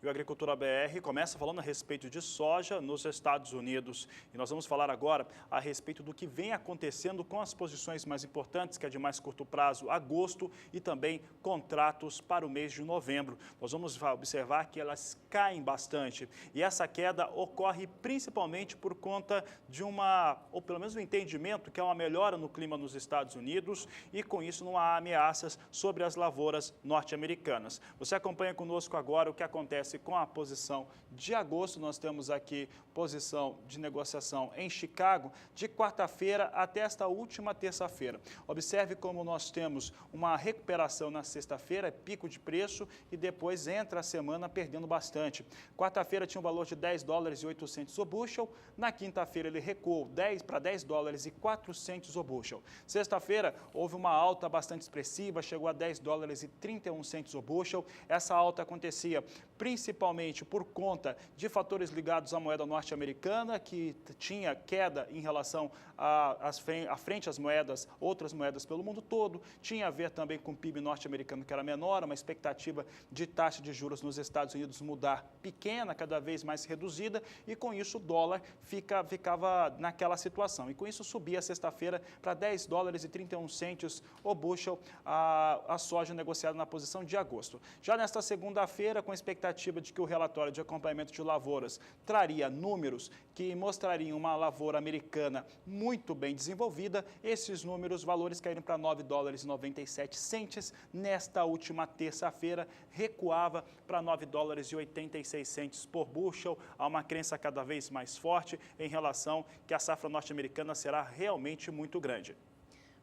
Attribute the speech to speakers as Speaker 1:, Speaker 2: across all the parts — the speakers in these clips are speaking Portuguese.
Speaker 1: E o Agricultura BR começa falando a respeito de soja nos Estados Unidos. E nós vamos falar agora a respeito do que vem acontecendo com as posições mais importantes, que é de mais curto prazo, agosto, e também contratos para o mês de novembro. Nós vamos observar que elas caem bastante. E essa queda ocorre principalmente por conta de ou pelo menos um entendimento que é uma melhora no clima nos Estados Unidos e com isso não há ameaças sobre as lavouras norte-americanas. Você acompanha conosco agora o que acontece com a posição de agosto. Nós temos aqui posição de negociação em Chicago de quarta-feira até esta última terça-feira. Observe como nós temos uma recuperação na sexta-feira, pico de preço e depois entra a semana perdendo bastante. Quarta-feira tinha um valor de 10 dólares e 800 o bushel, na quinta-feira ele recuou para 10 dólares e 400 o bushel. Sexta-feira houve uma alta bastante expressiva, chegou a 10 dólares e 31 centos o bushel. Essa alta acontecia principalmente por conta de fatores ligados à moeda norte-americana, que tinha queda em relação à frente às moedas, outras moedas pelo mundo todo. Tinha a ver também com o PIB norte-americano, que era menor, uma expectativa de taxa de juros nos Estados Unidos mudar pequena, cada vez mais reduzida, e com isso o dólar ficava naquela situação. E com isso subia sexta-feira para 10 dólares e 31 centos o bushel a soja negociada na posição de agosto. Já nesta segunda-feira, com a expectativa de que o relatório de acompanhamento de lavouras traria números que mostrariam uma lavoura americana muito bem desenvolvida, esses números, valores caíram para 9 dólares e 97 centos. Nesta última terça-feira, recuava para 9 dólares e 86 centos por bushel. Há uma crença cada vez mais forte em relação que a safra norte-americana será realmente muito grande.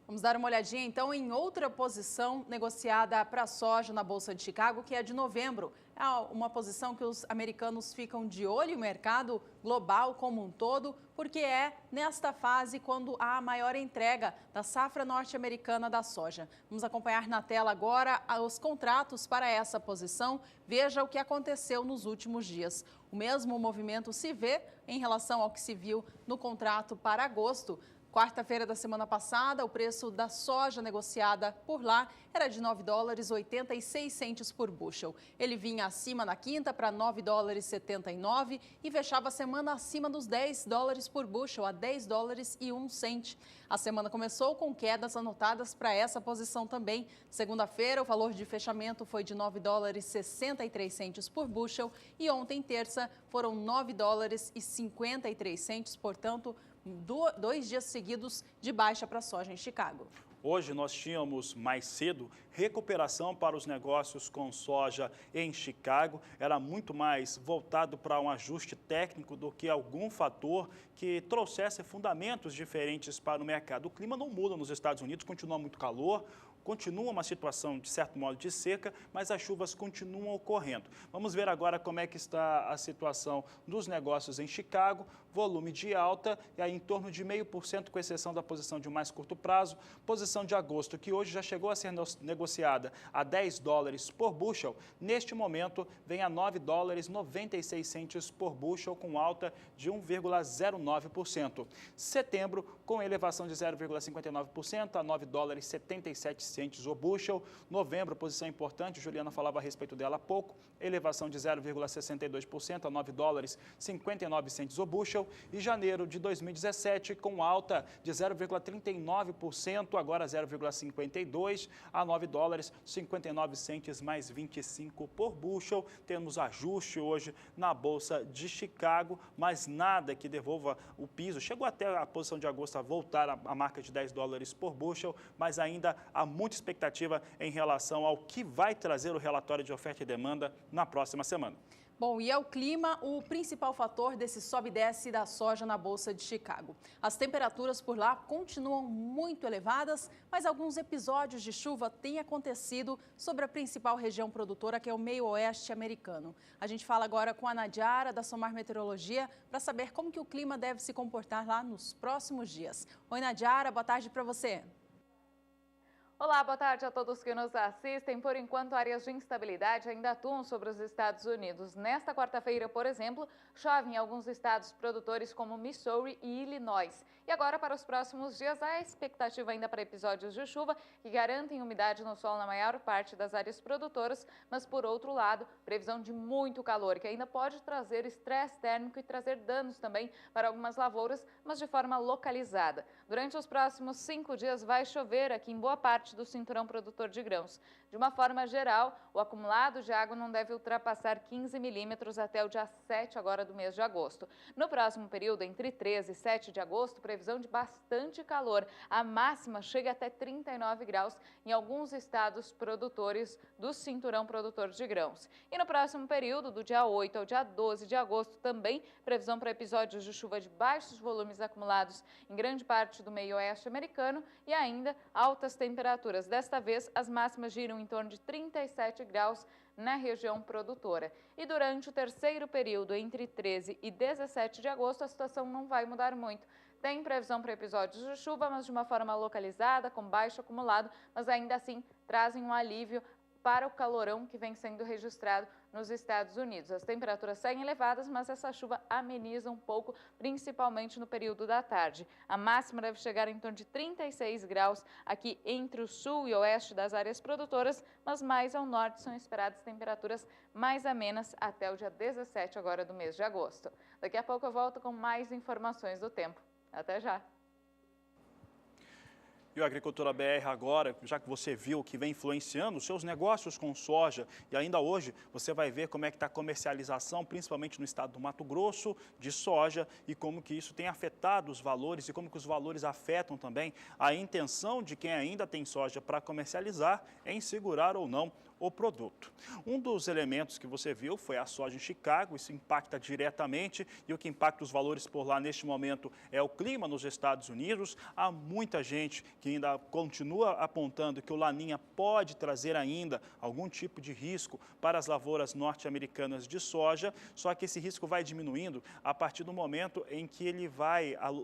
Speaker 2: Vamos dar uma olhadinha então em outra posição negociada para a soja na Bolsa de Chicago, que é de novembro. É uma posição que os americanos ficam de olho no mercado global como um todo, porque é nesta fase quando há a maior entrega da safra norte-americana da soja. Vamos acompanhar na tela agora os contratos para essa posição. Veja o que aconteceu nos últimos dias. O mesmo movimento se vê em relação ao que se viu no contrato para agosto. Quarta-feira da semana passada, o preço da soja negociada por lá era de 9 dólares e 86 centos por bushel. Ele vinha acima na quinta para 9 dólares e 79 e fechava a semana acima dos 10 dólares por bushel, a 10 dólares e 1 cento. A semana começou com quedas anotadas para essa posição também. Segunda-feira, o valor de fechamento foi de 9 dólares e 63 centos por bushel e ontem, terça, foram 9 dólares e 53 centos, portanto, 2 dias seguidos de baixa para a soja em Chicago.
Speaker 1: Hoje nós tínhamos mais cedo recuperação para os negócios com soja em Chicago. Era muito mais voltado para um ajuste técnico do que algum fator que trouxesse fundamentos diferentes para o mercado. O clima não muda nos Estados Unidos, continua muito calor. Continua uma situação, de certo modo, de seca, mas as chuvas continuam ocorrendo. Vamos ver agora como é que está a situação dos negócios em Chicago. Volume de alta, e aí em torno de 0,5%, com exceção da posição de mais curto prazo. Posição de agosto, que hoje já chegou a ser negociada a 10 dólares por bushel. Neste momento, vem a 9 dólares e 96 centos por bushel, com alta de 1,09%. Setembro, com elevação de 0,59% a 9 dólares e 77 centos o bushel. Novembro, posição importante, Juliana falava a respeito dela há pouco, elevação de 0,62% a 9 dólares e 59 centos o bushel. E janeiro de 2017, com alta de 0,39%, agora 0,52% a 9 dólares e 59 centos mais 25 por bushel. Temos ajuste hoje na Bolsa de Chicago, mas nada que devolva o piso. Chegou até a posição de agosto a voltar à marca de 10 dólares por bushel, mas ainda há muita expectativa em relação ao que vai trazer o relatório de oferta e demanda na próxima semana.
Speaker 2: Bom, e é o clima o principal fator desse sobe e desce da soja na Bolsa de Chicago. As temperaturas por lá continuam muito elevadas, mas alguns episódios de chuva têm acontecido sobre a principal região produtora, que é o meio-oeste americano. A gente fala agora com a Nadiara, da Somar Meteorologia, para saber como que o clima deve se comportar lá nos próximos dias. Oi, Nadiara, boa tarde para você.
Speaker 3: Olá, boa tarde a todos que nos assistem. Por enquanto, áreas de instabilidade ainda atuam sobre os Estados Unidos. Nesta quarta-feira, por exemplo, chove em alguns estados produtores como Missouri e Illinois. E agora, para os próximos dias, há expectativa ainda para episódios de chuva que garantem umidade no solo na maior parte das áreas produtoras, mas, por outro lado, previsão de muito calor, que ainda pode trazer estresse térmico e trazer danos também para algumas lavouras, mas de forma localizada. Durante os próximos 5 dias, vai chover aqui em boa parte do cinturão produtor de grãos. De uma forma geral, o acumulado de água não deve ultrapassar 15 milímetros até o dia 7 agora do mês de agosto. No próximo período, entre 13 e 7 de agosto, previsão de bastante calor. A máxima chega até 39 graus em alguns estados produtores do cinturão produtor de grãos. E no próximo período, do dia 8 ao dia 12 de agosto, também previsão para episódios de chuva de baixos volumes acumulados em grande parte do meio oeste americano e ainda altas temperaturas. Desta vez, as máximas giram em torno de 37 graus na região produtora. E durante o terceiro período, entre 13 e 17 de agosto, a situação não vai mudar muito. Tem previsão para episódios de chuva, mas de uma forma localizada, com baixo acumulado, mas ainda assim trazem um alívio para o calorão que vem sendo registrado nos Estados Unidos. As temperaturas seguem elevadas, mas essa chuva ameniza um pouco, principalmente no período da tarde. A máxima deve chegar em torno de 36 graus aqui entre o sul e oeste das áreas produtoras, mas mais ao norte são esperadas temperaturas mais amenas até o dia 17 agora do mês de agosto. Daqui a pouco eu volto com mais informações do tempo. Até já!
Speaker 1: E o Agricultura BR agora, já que você viu que vem influenciando os seus negócios com soja, e ainda hoje você vai ver como é que está a comercialização, principalmente no estado do Mato Grosso, de soja, e como que isso tem afetado os valores e como que os valores afetam também a intenção de quem ainda tem soja para comercializar em segurar ou não o produto. Um dos elementos que você viu foi a soja em Chicago, isso impacta diretamente, e o que impacta os valores por lá neste momento é o clima nos Estados Unidos. Há muita gente que ainda continua apontando que o Laninha pode trazer ainda algum tipo de risco para as lavouras norte-americanas de soja, só que esse risco vai diminuindo a partir do momento em que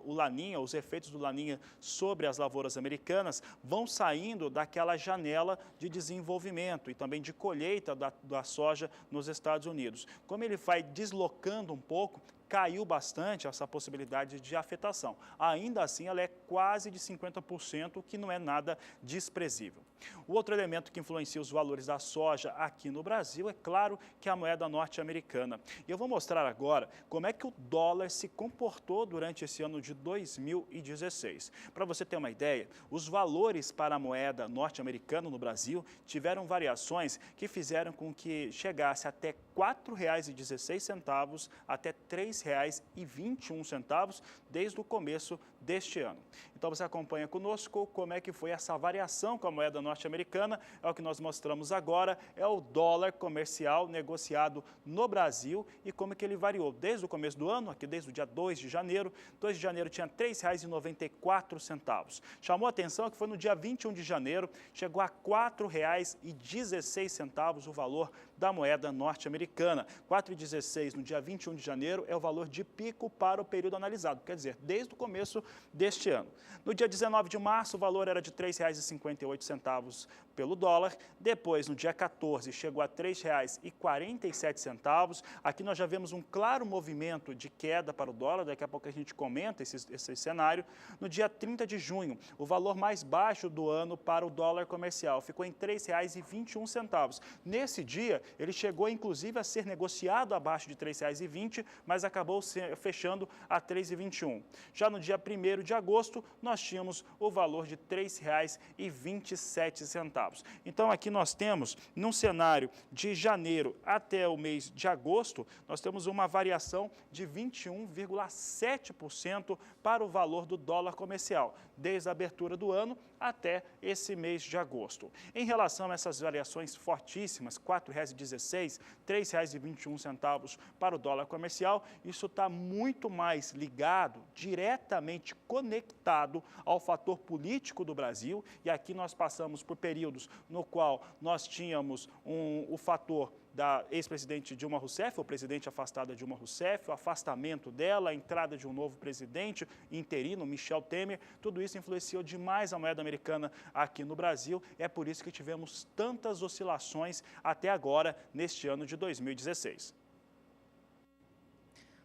Speaker 1: o Laninha, os efeitos do Laninha sobre as lavouras americanas vão saindo daquela janela de desenvolvimento e também de colheita da soja nos Estados Unidos. Como ele vai deslocando um pouco, caiu bastante essa possibilidade de afetação. Ainda assim, ela é quase de 50%, o que não é nada desprezível. O outro elemento que influencia os valores da soja aqui no Brasil é, claro, que a moeda norte-americana. E eu vou mostrar agora como é que o dólar se comportou durante esse ano de 2016. Para você ter uma ideia, os valores para a moeda norte-americana no Brasil tiveram variações que fizeram com que chegasse até R$ 4,16 até R$ 3,21 desde o começo deste ano. Então você acompanha conosco como é que foi essa variação com a moeda norte-americana. É o que nós mostramos agora, é o dólar comercial negociado no Brasil e como é que ele variou desde o começo do ano, aqui desde o dia 2 de janeiro. 2 de janeiro tinha R$ 3,94. Chamou a atenção que foi no dia 21 de janeiro, chegou a R$ 4,16 o valor da moeda norte-americana. R$ 4,16 no dia 21 de janeiro é o valor de pico para o período analisado, quer dizer, desde o começo deste ano. No dia 19 de março, o valor era de R$ 3,58 pelo dólar. Depois, no dia 14, chegou a R$ 3,47. Aqui nós já vemos um claro movimento de queda para o dólar, daqui a pouco a gente comenta esse cenário. No dia 30 de junho, o valor mais baixo do ano para o dólar comercial ficou em R$ 3,21. Nesse dia, ele chegou inclusive a ser negociado abaixo de R$ 3,20, mas acabou fechando a R$ 3,21. Já no dia 1º de agosto, nós tínhamos o valor de R$ 3,27. Então, aqui nós temos, num cenário de janeiro até o mês de agosto, nós temos uma variação de 21,7% para o valor do dólar comercial, desde a abertura do ano até esse mês de agosto. Em relação a essas variações fortíssimas, R$ 4,16, R$ 3,21 para o dólar comercial, isso está muito mais ligado, diretamente conectado ao fator político do Brasil, e aqui nós passamos por períodos no qual nós tínhamos o fator da ex-presidente Dilma Rousseff, ou presidente afastada Dilma Rousseff, o afastamento dela, a entrada de um novo presidente interino, Michel Temer, tudo isso influenciou demais a moeda americana aqui no Brasil. É por isso que tivemos tantas oscilações até agora, neste ano de 2016.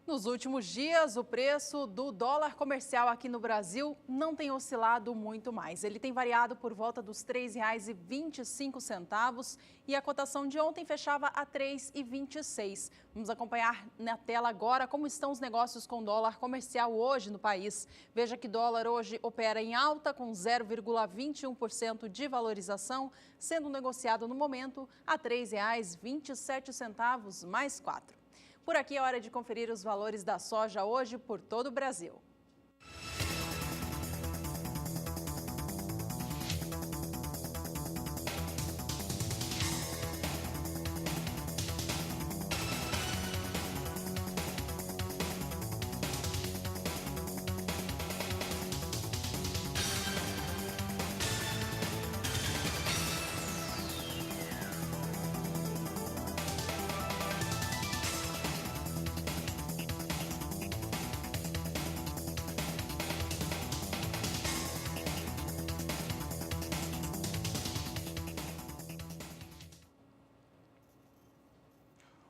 Speaker 2: Nos últimos dias, o preço do dólar comercial aqui no Brasil não tem oscilado muito mais. Ele tem variado por volta dos R$ 3,25 e a cotação de ontem fechava a R$ 3,26. Vamos acompanhar na tela agora como estão os negócios com dólar comercial hoje no país. Veja que dólar hoje opera em alta com 0,21% de valorização, sendo negociado no momento a R$ 3,27 mais 4. Por aqui é hora de conferir os valores da soja hoje por todo o Brasil.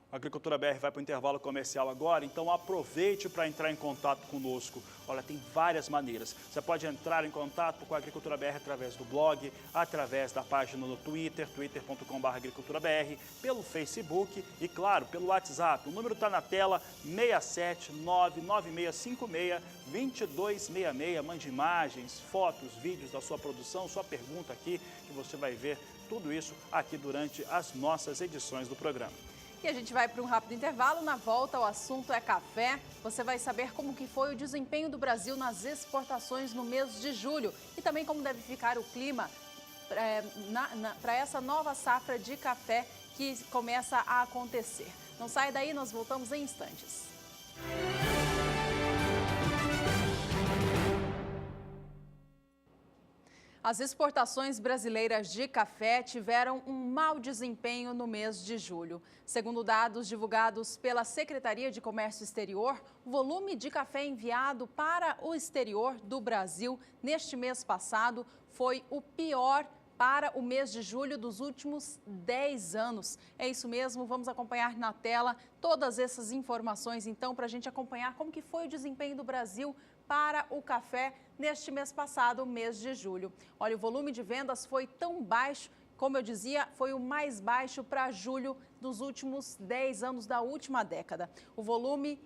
Speaker 1: A Agricultura BR vai para o intervalo comercial agora, então aproveite para entrar em contato conosco. Olha, tem várias maneiras. Você pode entrar em contato com a Agricultura BR através do blog, através da página no Twitter, twitter.com/agriculturabr, pelo Facebook e, claro, pelo WhatsApp. O número está na tela, 67996562266. Mande imagens, fotos, vídeos da sua produção, sua pergunta aqui, que você vai ver tudo isso aqui durante as nossas edições do programa.
Speaker 2: E a gente vai para um rápido intervalo. Na volta, o assunto é café. Você vai saber como que foi o desempenho do Brasil nas exportações no mês de julho e também como deve ficar o clima para essa nova safra de café que começa a acontecer. Não sai daí, nós voltamos em instantes. As exportações brasileiras de café tiveram um mau desempenho no mês de julho. Segundo dados divulgados pela Secretaria de Comércio Exterior, o volume de café enviado para o exterior do Brasil neste mês passado foi o pior para o mês de julho dos últimos 10 anos. É isso mesmo, vamos acompanhar na tela todas essas informações, então, para a gente acompanhar como que foi o desempenho do Brasil para o café neste mês passado, o mês de julho. Olha, o volume de vendas foi tão baixo, como eu dizia, foi o mais baixo para julho dos últimos 10 anos da última década. O volume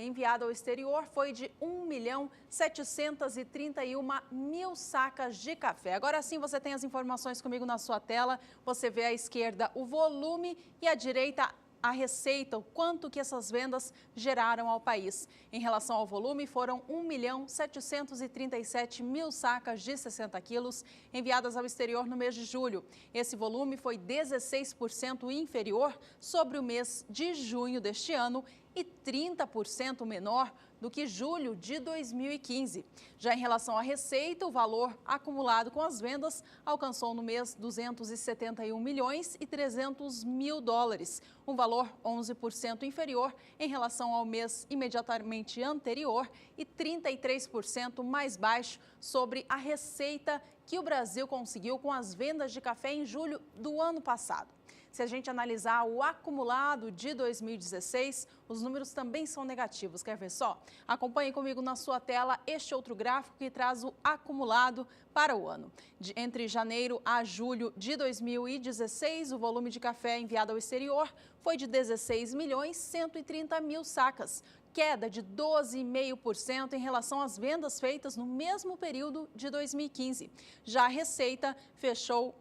Speaker 2: enviado ao exterior foi de 1.731.000 sacas de café. Agora sim você tem as informações comigo na sua tela. Você vê à esquerda o volume e à direita a receita, o quanto que essas vendas geraram ao país. Em relação ao volume, foram 1.737.000 sacas de 60 quilos enviadas ao exterior no mês de julho. Esse volume foi 16% inferior sobre o mês de junho deste ano e 30% menor do que julho de 2015. Já em relação à receita, o valor acumulado com as vendas alcançou no mês 271.300.000 dólares, um valor 11% inferior em relação ao mês imediatamente anterior e 33% mais baixo sobre a receita que o Brasil conseguiu com as vendas de café em julho do ano passado. Se a gente analisar o acumulado de 2016, os números também são negativos. Quer ver só? Acompanhe comigo na sua tela este outro gráfico que traz o acumulado para o ano. Entre janeiro a julho de 2016, o volume de café enviado ao exterior foi de 16.130.000 sacas, queda de 12,5% em relação às vendas feitas no mesmo período de 2015. Já a receita fechou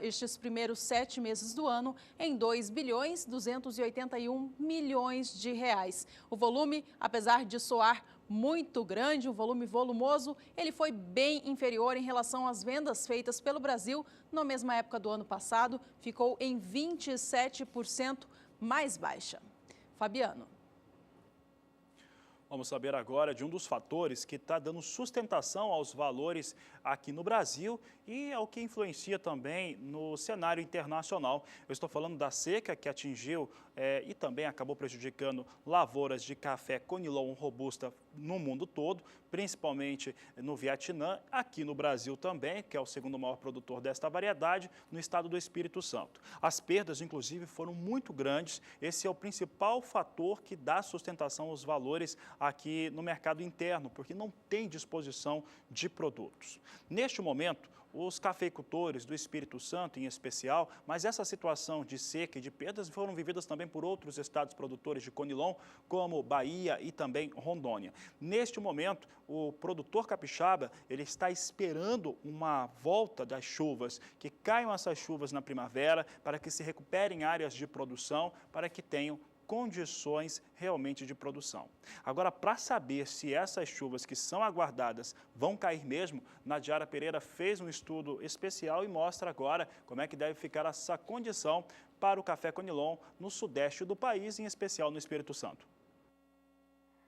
Speaker 2: estes primeiros 7 meses do ano em 2.281 bilhões de reais. O volume, apesar de soar muito grande, um volume volumoso, ele foi bem inferior em relação às vendas feitas pelo Brasil na mesma época do ano passado, ficou em 27% mais baixa. Fabiano.
Speaker 1: Vamos saber agora de um dos fatores que está dando sustentação aos valores aqui no Brasil e ao que influencia também no cenário internacional. Eu estou falando da seca que atingiu e também acabou prejudicando lavouras de café Conilon Robusta no mundo todo, principalmente no Vietnã, aqui no Brasil também, que é o segundo maior produtor desta variedade, no estado do Espírito Santo. As perdas, inclusive, foram muito grandes. Esse é o principal fator que dá sustentação aos valores aqui no mercado interno, porque não tem disposição de produtos. Neste momento, os cafeicultores do Espírito Santo, em especial, mas essa situação de seca e de perdas foram vividas também por outros estados produtores de Conilon, como Bahia e também Rondônia. Neste momento, o produtor capixaba ele está esperando uma volta das chuvas, que caiam essas chuvas na primavera, para que se recuperem áreas de produção, para que tenham condições realmente de produção. Agora, para saber se essas chuvas que são aguardadas vão cair mesmo, Nadiara Pereira fez um estudo especial e mostra agora como é que deve ficar essa condição para o café Conilon no sudeste do país, em especial no Espírito Santo.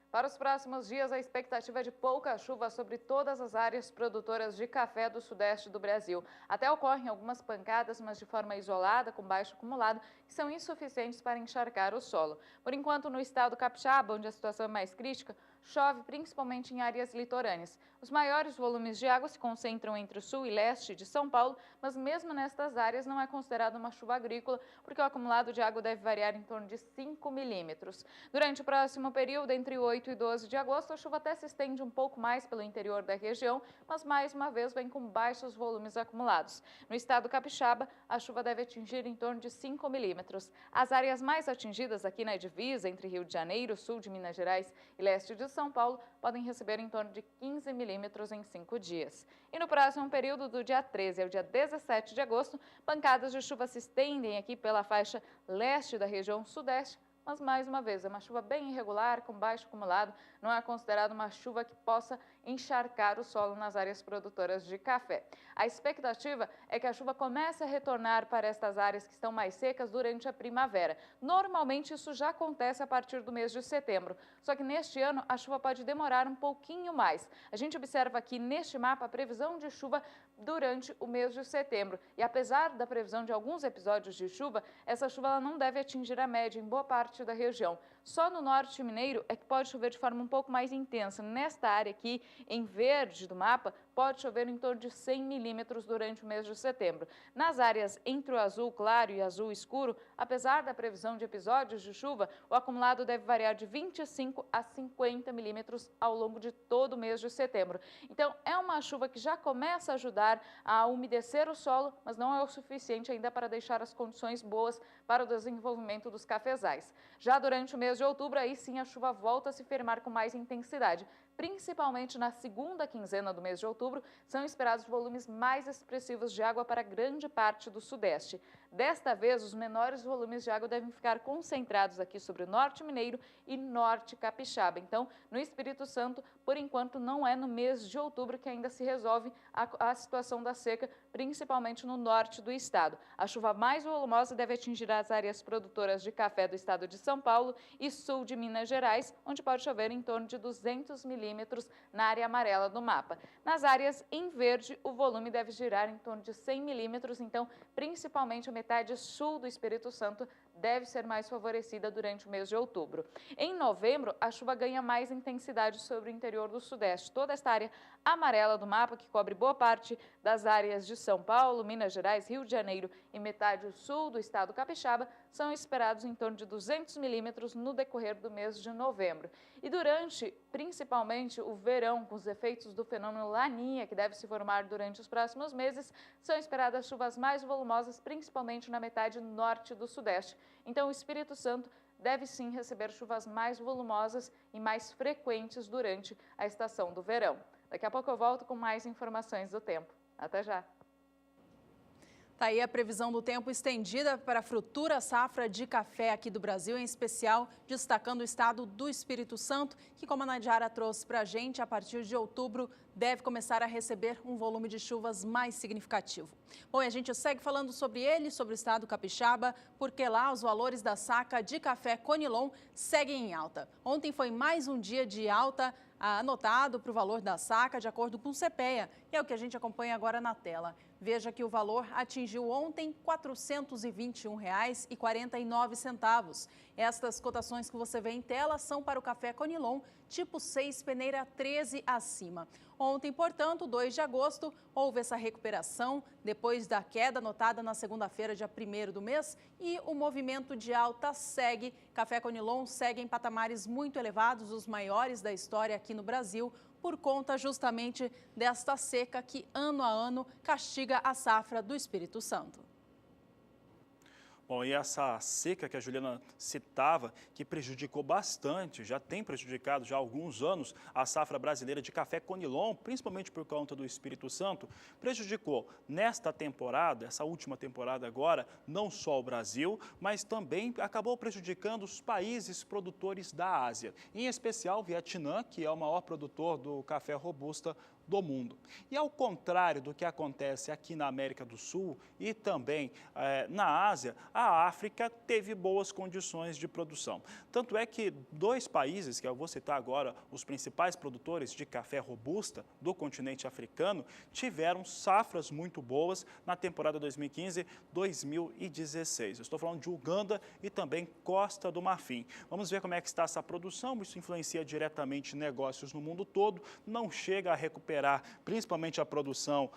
Speaker 3: Para os próximos dias, a expectativa é de pouca chuva sobre todas as áreas produtoras de café do sudeste do Brasil. Até ocorrem algumas pancadas, mas de forma isolada, com baixo acumulado, que são insuficientes para encharcar o solo. Por enquanto, no estado capixaba, onde a situação é mais crítica, chove principalmente em áreas litorâneas. Os maiores volumes de água se concentram entre o sul e leste de São Paulo, mas mesmo nestas áreas não é considerado uma chuva agrícola, porque o acumulado de água deve variar em torno de 5 milímetros. Durante o próximo período, entre 8 e 12 de agosto, a chuva até se estende um pouco mais pelo interior da região, mas mais uma vez vem com baixos volumes acumulados. No estado capixaba, a chuva deve atingir em torno de 5 milímetros. As áreas mais atingidas aqui na divisa entre Rio de Janeiro, sul de Minas Gerais e leste de São Paulo podem receber em torno de 15 milímetros em 5 dias. E no próximo período, do dia 13 ao dia 17 de agosto, pancadas de chuva se estendem aqui pela faixa leste da região sudeste, mas mais uma vez é uma chuva bem irregular, com baixo acumulado, não é considerada uma chuva que possa encharcar o solo nas áreas produtoras de café. A expectativa é que a chuva comece a retornar para estas áreas que estão mais secas durante a primavera. Normalmente isso já acontece a partir do mês de setembro, só que neste ano a chuva pode demorar um pouquinho mais. A gente observa aqui neste mapa a previsão de chuva durante o mês de setembro. E apesar da previsão de alguns episódios de chuva, essa chuva ela não deve atingir a média em boa parte da região. Só no norte mineiro é que pode chover de forma um pouco mais intensa. Nesta área aqui, em verde do mapa, pode chover em torno de 100 milímetros durante o mês de setembro. Nas áreas entre o azul claro e azul escuro, apesar da previsão de episódios de chuva, o acumulado deve variar de 25 a 50 milímetros ao longo de todo o mês de setembro. Então, é uma chuva que já começa a ajudar a umedecer o solo, mas não é o suficiente ainda para deixar as condições boas para o desenvolvimento dos cafezais. Já durante o mês de outubro, aí sim a chuva volta a se firmar com mais intensidade. Principalmente na segunda quinzena do mês de outubro, são esperados volumes mais expressivos de água para grande parte do sudeste. Desta vez, os menores volumes de água devem ficar concentrados aqui sobre o norte mineiro e norte capixaba. Então, no Espírito Santo, por enquanto, não é no mês de outubro que ainda se resolve a situação da seca, principalmente no norte do estado. A chuva mais volumosa deve atingir as áreas produtoras de café do estado de São Paulo e sul de Minas Gerais, onde pode chover em torno de 200 milímetros na área amarela do mapa. Nas áreas em verde, o volume deve girar em torno de 100 milímetros, então, principalmente a metade sul do Espírito Santo deve ser mais favorecida durante o mês de outubro. Em novembro, a chuva ganha mais intensidade sobre o interior do sudeste. Toda esta área amarela do mapa, que cobre boa parte das áreas de São Paulo, Minas Gerais, Rio de Janeiro e metade sul do estado capixaba, são esperados em torno de 200 milímetros no decorrer do mês de novembro. E durante, principalmente, o verão, com os efeitos do fenômeno Laninha, que deve se formar durante os próximos meses, são esperadas chuvas mais volumosas, principalmente na metade norte do sudeste. Então, o Espírito Santo deve sim receber chuvas mais volumosas e mais frequentes durante a estação do verão. Daqui a pouco eu volto com mais informações do tempo. Até já!
Speaker 2: Tá aí a previsão do tempo estendida para a futura safra de café aqui do Brasil, em especial destacando o estado do Espírito Santo, que, como a Nadiara trouxe para a gente, a partir de outubro deve começar a receber um volume de chuvas mais significativo. Bom, e a gente segue falando sobre ele, sobre o estado capixaba, porque lá os valores da saca de café Conilon seguem em alta. Ontem foi mais um dia de alta anotado para o valor da saca, de acordo com o CPEA, e é o que a gente acompanha agora na tela. Veja que o valor atingiu ontem R$ 421,49. Estas cotações que você vê em tela são para o café Conilon, tipo 6, peneira 13 acima. Ontem, portanto, 2 de agosto, houve essa recuperação depois da queda notada na segunda-feira, dia 1º do mês, e o movimento de alta segue. Café Conilon segue em patamares muito elevados, os maiores da história aqui no Brasil, por conta justamente desta seca que, ano a ano, castiga a safra do Espírito Santo.
Speaker 1: Bom, e essa seca que a Juliana citava, que prejudicou bastante, já tem prejudicado já há alguns anos a safra brasileira de café Conilon, principalmente por conta do Espírito Santo, prejudicou nesta temporada, essa última temporada agora, não só o Brasil, mas também acabou prejudicando os países produtores da Ásia, em especial o Vietnã, que é o maior produtor do café robusta do mundo. E ao contrário do que acontece aqui na América do Sul e também na Ásia, a África teve boas condições de produção. Tanto é que 2 países, que eu vou citar agora, os principais produtores de café robusta do continente africano, tiveram safras muito boas na temporada 2015-2016. Eu estou falando de Uganda e também Costa do Marfim. Vamos ver como é que está essa produção, isso influencia diretamente negócios no mundo todo, não chega a recuperar principalmente a produção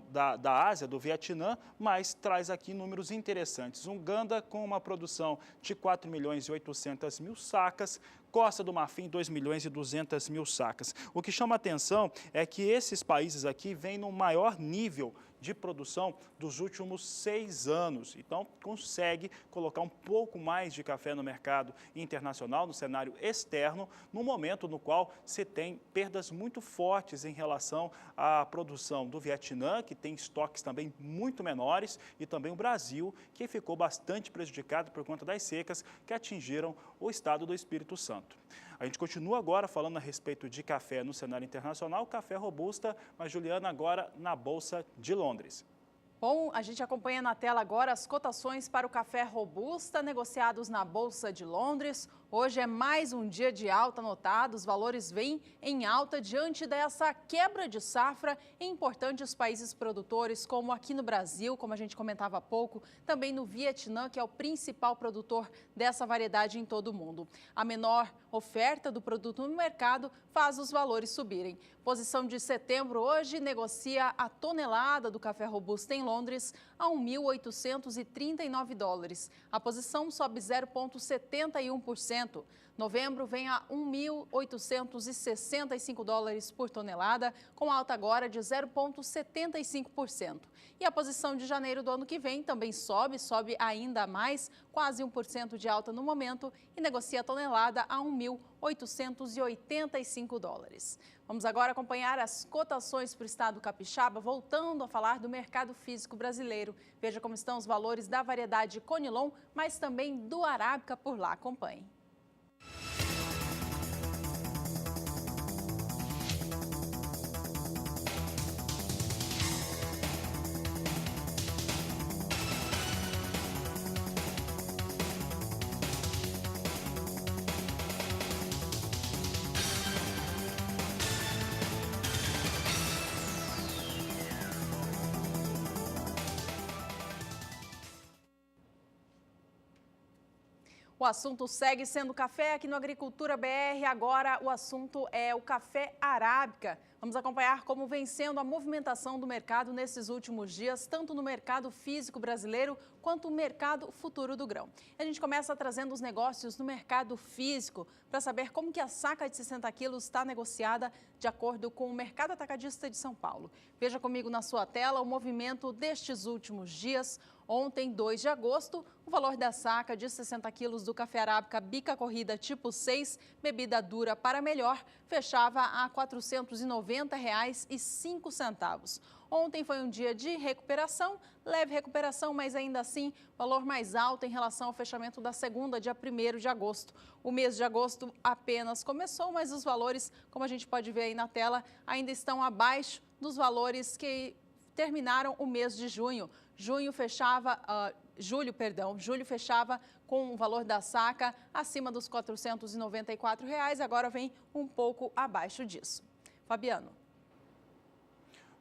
Speaker 1: da Ásia, do Vietnã, mas traz aqui números interessantes. Uganda com uma produção de 4.800.000 sacas, Costa do Marfim, 2.200.000 sacas. O que chama atenção é que esses países aqui vêm no maior nível de produção dos últimos 6 anos. Então, consegue colocar um pouco mais de café no mercado internacional, no cenário externo, no momento no qual se tem perdas muito fortes em relação à produção do Vietnã, que tem estoques também muito menores, e também o Brasil, que ficou bastante prejudicado por conta das secas que atingiram o estado do Espírito Santo. A gente continua agora falando a respeito de café no cenário internacional, café robusta, mas Juliana agora na Bolsa de Londres.
Speaker 2: Bom, a gente acompanha na tela agora as cotações para o café robusta negociados na Bolsa de Londres. Hoje é mais um dia de alta anotado, os valores vêm em alta diante dessa quebra de safra em importantes países produtores, como aqui no Brasil, como a gente comentava há pouco, também no Vietnã, que é o principal produtor dessa variedade em todo o mundo. A menor oferta do produto no mercado faz os valores subirem. Posição de setembro hoje negocia a tonelada do café robusta em Londres a $1.839. A posição sobe 0,71%. Novembro vem a $1.865 por tonelada, com alta agora de 0,75%. E a posição de janeiro do ano que vem também sobe ainda mais, quase 1% de alta no momento, e negocia a tonelada a $1.885. Vamos agora acompanhar as cotações para o estado capixaba, voltando a falar do mercado físico brasileiro. Veja como estão os valores da variedade Conilon, mas também do Arábica por lá. Acompanhe. O assunto segue sendo café aqui no Agricultura BR. Agora o assunto é o café Arábica. Vamos acompanhar como vem sendo a movimentação do mercado nesses últimos dias, tanto no mercado físico brasileiro quanto no mercado futuro do grão. A gente começa trazendo os negócios no mercado físico para saber como que a saca de 60 quilos está negociada de acordo com o mercado atacadista de São Paulo. Veja comigo na sua tela o movimento destes últimos dias. Ontem, 2 de agosto, o valor da saca de 60 quilos do café arábica bica corrida tipo 6, bebida dura para melhor, fechava a R$ 490,05. Ontem foi um dia de recuperação, leve recuperação, mas ainda assim valor mais alto em relação ao fechamento da segunda, dia 1º de agosto. O mês de agosto apenas começou, mas os valores, como a gente pode ver aí na tela, ainda estão abaixo dos valores que terminaram o mês de junho. Julho fechava com o valor da saca acima dos R$ 494, agora vem um pouco abaixo disso. Fabiano.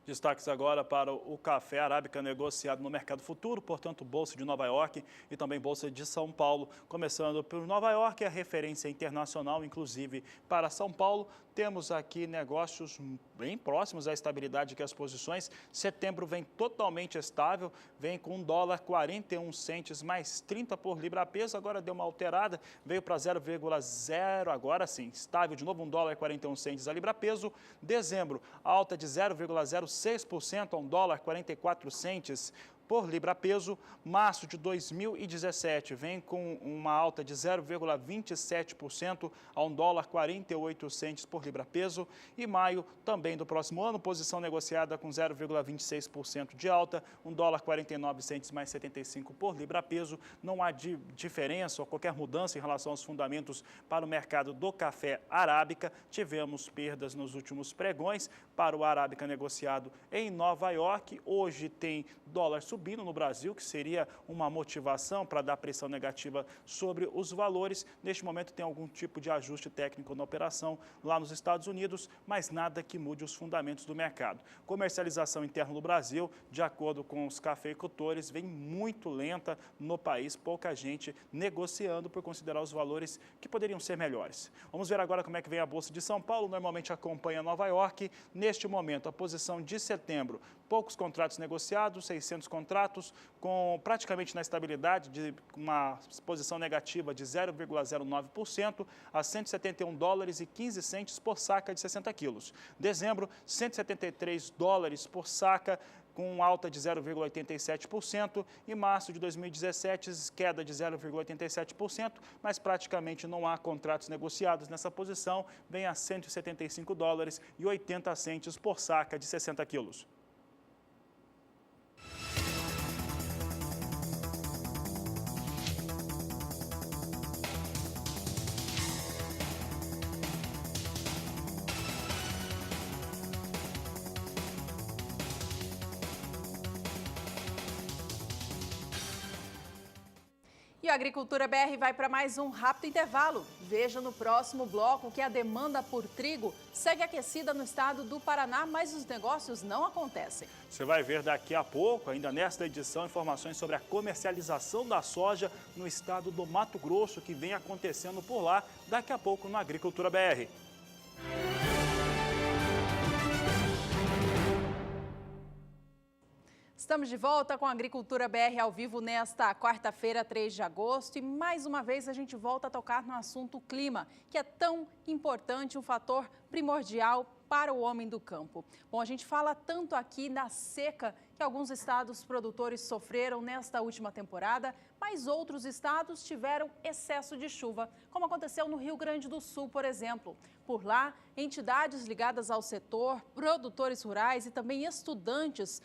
Speaker 1: Destaques agora para o café arábica negociado no mercado futuro, portanto, Bolsa de Nova York e também Bolsa de São Paulo. Começando por Nova York, a referência internacional, inclusive para São Paulo. Temos aqui negócios bem próximos à estabilidade que as posições. Setembro vem totalmente estável, vem com $1,41 mais 30 por libra peso. Agora deu uma alterada, veio para 0,0, agora sim, estável de novo, $1,41 a libra peso. Dezembro, alta de 0,06% a $1,44 por libra peso. Março de 2017 vem com uma alta de 0,27% a $1,48 por libra peso. E maio também do próximo ano, posição negociada com 0,26% de alta, $1,49 mais 75 por libra peso. Não há diferença ou qualquer mudança em relação aos fundamentos para o mercado do café arábica. Tivemos perdas nos últimos pregões para o arábica negociado em Nova York. Hoje tem dólar subindo no Brasil, que seria uma motivação para dar pressão negativa sobre os valores. Neste momento tem algum tipo de ajuste técnico na operação lá nos Estados Unidos, mas nada que mude os fundamentos do mercado. Comercialização interna no Brasil, de acordo com os cafeicultores, vem muito lenta no país, pouca gente negociando por considerar os valores que poderiam ser melhores. Vamos ver agora como é que vem a Bolsa de São Paulo, normalmente acompanha Nova York. Neste momento, a posição de setembro, poucos contratos negociados, 600 contratos, com praticamente na estabilidade de uma posição negativa de 0,09% a $171,15 por saca de 60 quilos. Dezembro, $173 por saca, com alta de 0,87%, e março de 2017, queda de 0,87%, mas praticamente não há contratos negociados nessa posição, vem a $175,80 por saca de 60 quilos.
Speaker 2: E a Agricultura BR vai para mais um rápido intervalo. Veja no próximo bloco que a demanda por trigo segue aquecida no estado do Paraná, mas os negócios não acontecem.
Speaker 1: Você vai ver daqui a pouco, ainda nesta edição, informações sobre a comercialização da soja no estado do Mato Grosso, que vem acontecendo por lá, daqui a pouco no Agricultura BR.
Speaker 2: Estamos de volta com a Agricultura BR ao vivo nesta quarta-feira, 3 de agosto. E mais uma vez a gente volta a tocar no assunto clima, que é tão importante, um fator primordial para o homem do campo. Bom, a gente fala tanto aqui da seca que alguns estados produtores sofreram nesta última temporada, mas outros estados tiveram excesso de chuva, como aconteceu no Rio Grande do Sul, por exemplo. Por lá, entidades ligadas ao setor, produtores rurais e também estudantes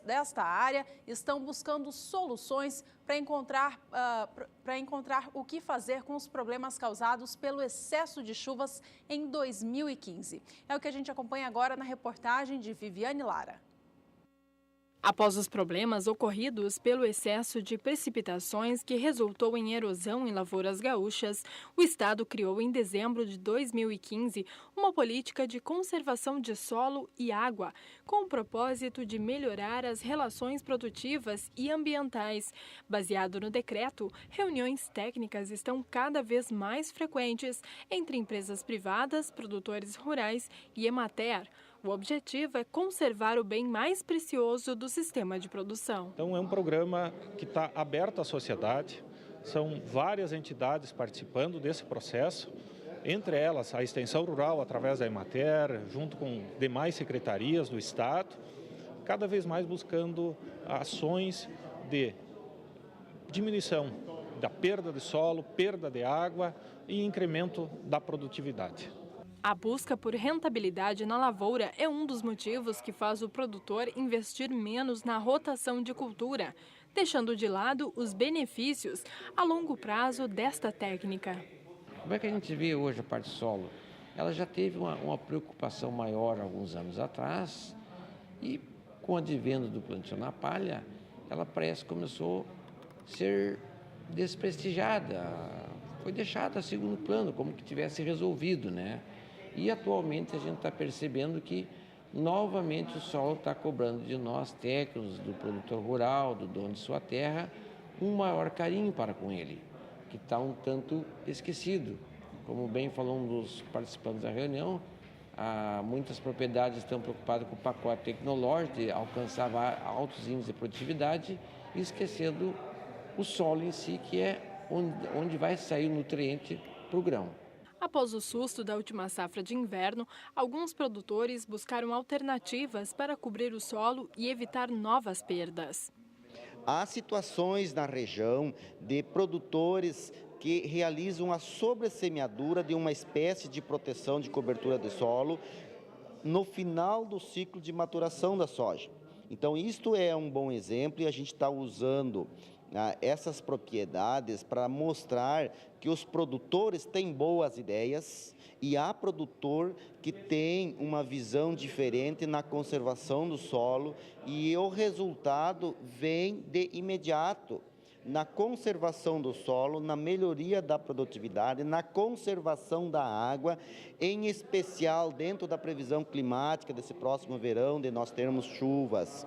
Speaker 2: desta área estão buscando soluções para encontrar o que fazer com os problemas causados pelo excesso de chuvas em 2015. É o que a gente acompanha agora na reportagem de Viviane Lara.
Speaker 4: Após os problemas ocorridos pelo excesso de precipitações que resultou em erosão em lavouras gaúchas, o Estado criou em dezembro de 2015 uma política de conservação de solo e água, com o propósito de melhorar as relações produtivas e ambientais. Baseado no decreto, reuniões técnicas estão cada vez mais frequentes entre empresas privadas, produtores rurais e Emater. O objetivo é conservar o bem mais precioso do sistema de produção.
Speaker 5: Então é um programa que está aberto à sociedade, são várias entidades participando desse processo, entre elas a Extensão Rural através da Emater, junto com demais secretarias do Estado, cada vez mais buscando ações de diminuição da perda de solo, perda de água e incremento da produtividade.
Speaker 4: A busca por rentabilidade na lavoura é um dos motivos que faz o produtor investir menos na rotação de cultura, deixando de lado os benefícios a longo prazo desta técnica.
Speaker 6: Como é que a gente vê hoje a parte solo? Ela já teve uma preocupação maior alguns anos atrás e com o advento do plantio na palha, ela parece que começou a ser desprestigiada, foi deixada a segundo plano, como que tivesse resolvido, né? E atualmente a gente está percebendo que novamente o solo está cobrando de nós, técnicos, do produtor rural, do dono de sua terra, um maior carinho para com ele, que está um tanto esquecido. Como bem falou um dos participantes da reunião, muitas propriedades estão preocupadas com o pacote tecnológico de alcançar altos índices de produtividade e esquecendo o solo em si, que é onde vai sair o nutriente para o grão.
Speaker 4: Após o susto da última safra de inverno, alguns produtores buscaram alternativas para cobrir o solo e evitar novas perdas.
Speaker 7: Há situações na região de produtores que realizam a sobressemeadura de uma espécie de proteção de cobertura de solo no final do ciclo de maturação da soja. Então, isto é um bom exemplo e a gente está usando essas propriedades para mostrar que os produtores têm boas ideias e há produtor que tem uma visão diferente na conservação do solo e o resultado vem de imediato na conservação do solo, na melhoria da produtividade, na conservação da água, em especial dentro da previsão climática desse próximo verão, de nós termos chuvas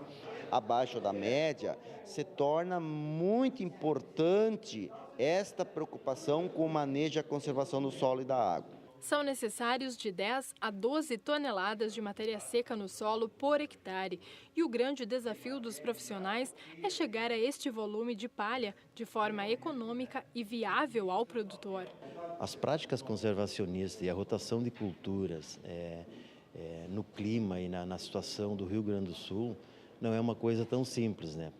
Speaker 7: abaixo da média, se torna muito importante esta preocupação com o manejo e a conservação do solo e da água.
Speaker 4: São necessários de 10 a 12 toneladas de matéria seca no solo por hectare. E o grande desafio dos profissionais é chegar a este volume de palha de forma econômica e viável ao produtor.
Speaker 7: As práticas conservacionistas e a rotação de culturas no clima e na situação do Rio Grande do Sul não é uma coisa tão simples, né?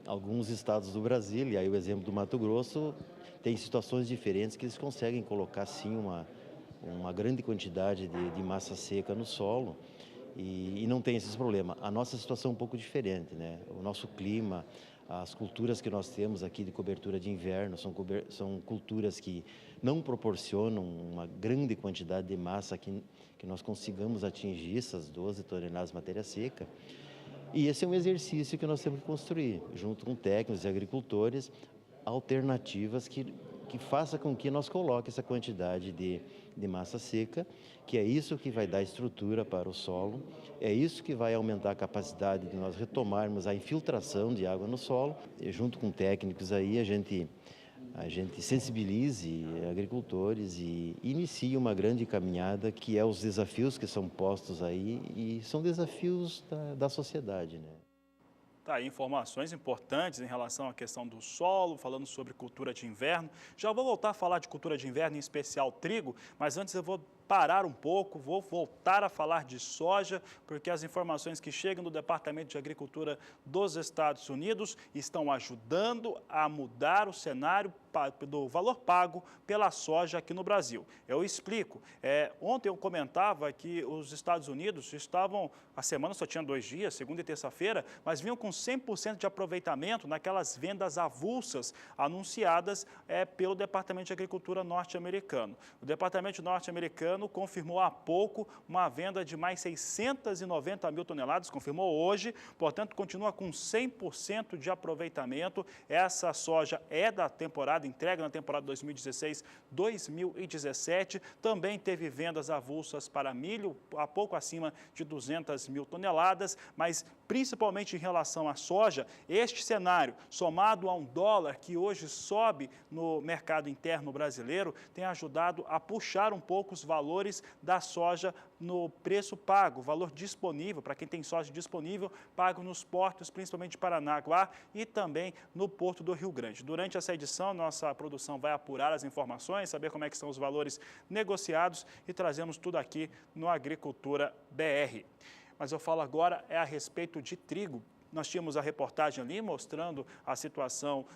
Speaker 7: Alguns estados do Brasil, e aí o exemplo do Mato Grosso, tem situações diferentes que eles conseguem colocar sim uma grande quantidade de massa seca no solo e não tem esses problemas. A nossa situação é um pouco diferente, né? O nosso clima, as culturas que nós temos aqui de cobertura de inverno são culturas que não proporcionam uma grande quantidade de massa que nós consigamos atingir essas 12 toneladas de matéria seca. E esse é um exercício que nós temos que construir, junto com técnicos e agricultores, alternativas que façam com que nós coloquemos essa quantidade de massa seca, que é isso que vai dar estrutura para o solo, é isso que vai aumentar a capacidade de nós retomarmos a infiltração de água no solo. E junto com técnicos aí, a gente sensibilize agricultores e inicie uma grande caminhada que é os desafios que são postos aí e são desafios da sociedade, né?
Speaker 1: Tá aí informações importantes em relação à questão do solo, falando sobre cultura de inverno. Já vou voltar a falar de cultura de inverno, em especial trigo, mas antes eu vou parar um pouco, vou voltar a falar de soja, porque as informações que chegam do Departamento de Agricultura dos Estados Unidos estão ajudando a mudar o cenário do valor pago pela soja aqui no Brasil. Eu explico. Ontem eu comentava que os Estados Unidos estavam, a semana só tinha 2 dias, segunda e terça-feira, mas vinham com 100% de aproveitamento naquelas vendas avulsas anunciadas pelo Departamento de Agricultura norte-americano. O Departamento norte-americano confirmou há pouco uma venda de mais 690 mil toneladas, confirmou hoje, portanto continua com 100% de aproveitamento. Essa soja é da temporada, entrega na temporada 2016-2017. Também teve vendas avulsas para milho, a pouco acima de 200 mil toneladas, mas principalmente em relação à soja, este cenário, somado a um dólar que hoje sobe no mercado interno brasileiro, tem ajudado a puxar um pouco os valores da soja no preço pago, o valor disponível, para quem tem soja disponível, pago nos portos, principalmente de Paranaguá e também no Porto do Rio Grande. Durante essa edição, nossa produção vai apurar as informações, saber como é que estão os valores negociados e trazemos tudo aqui no Agricultura BR. Mas eu falo agora a respeito de trigo. Nós tínhamos a reportagem ali mostrando a situação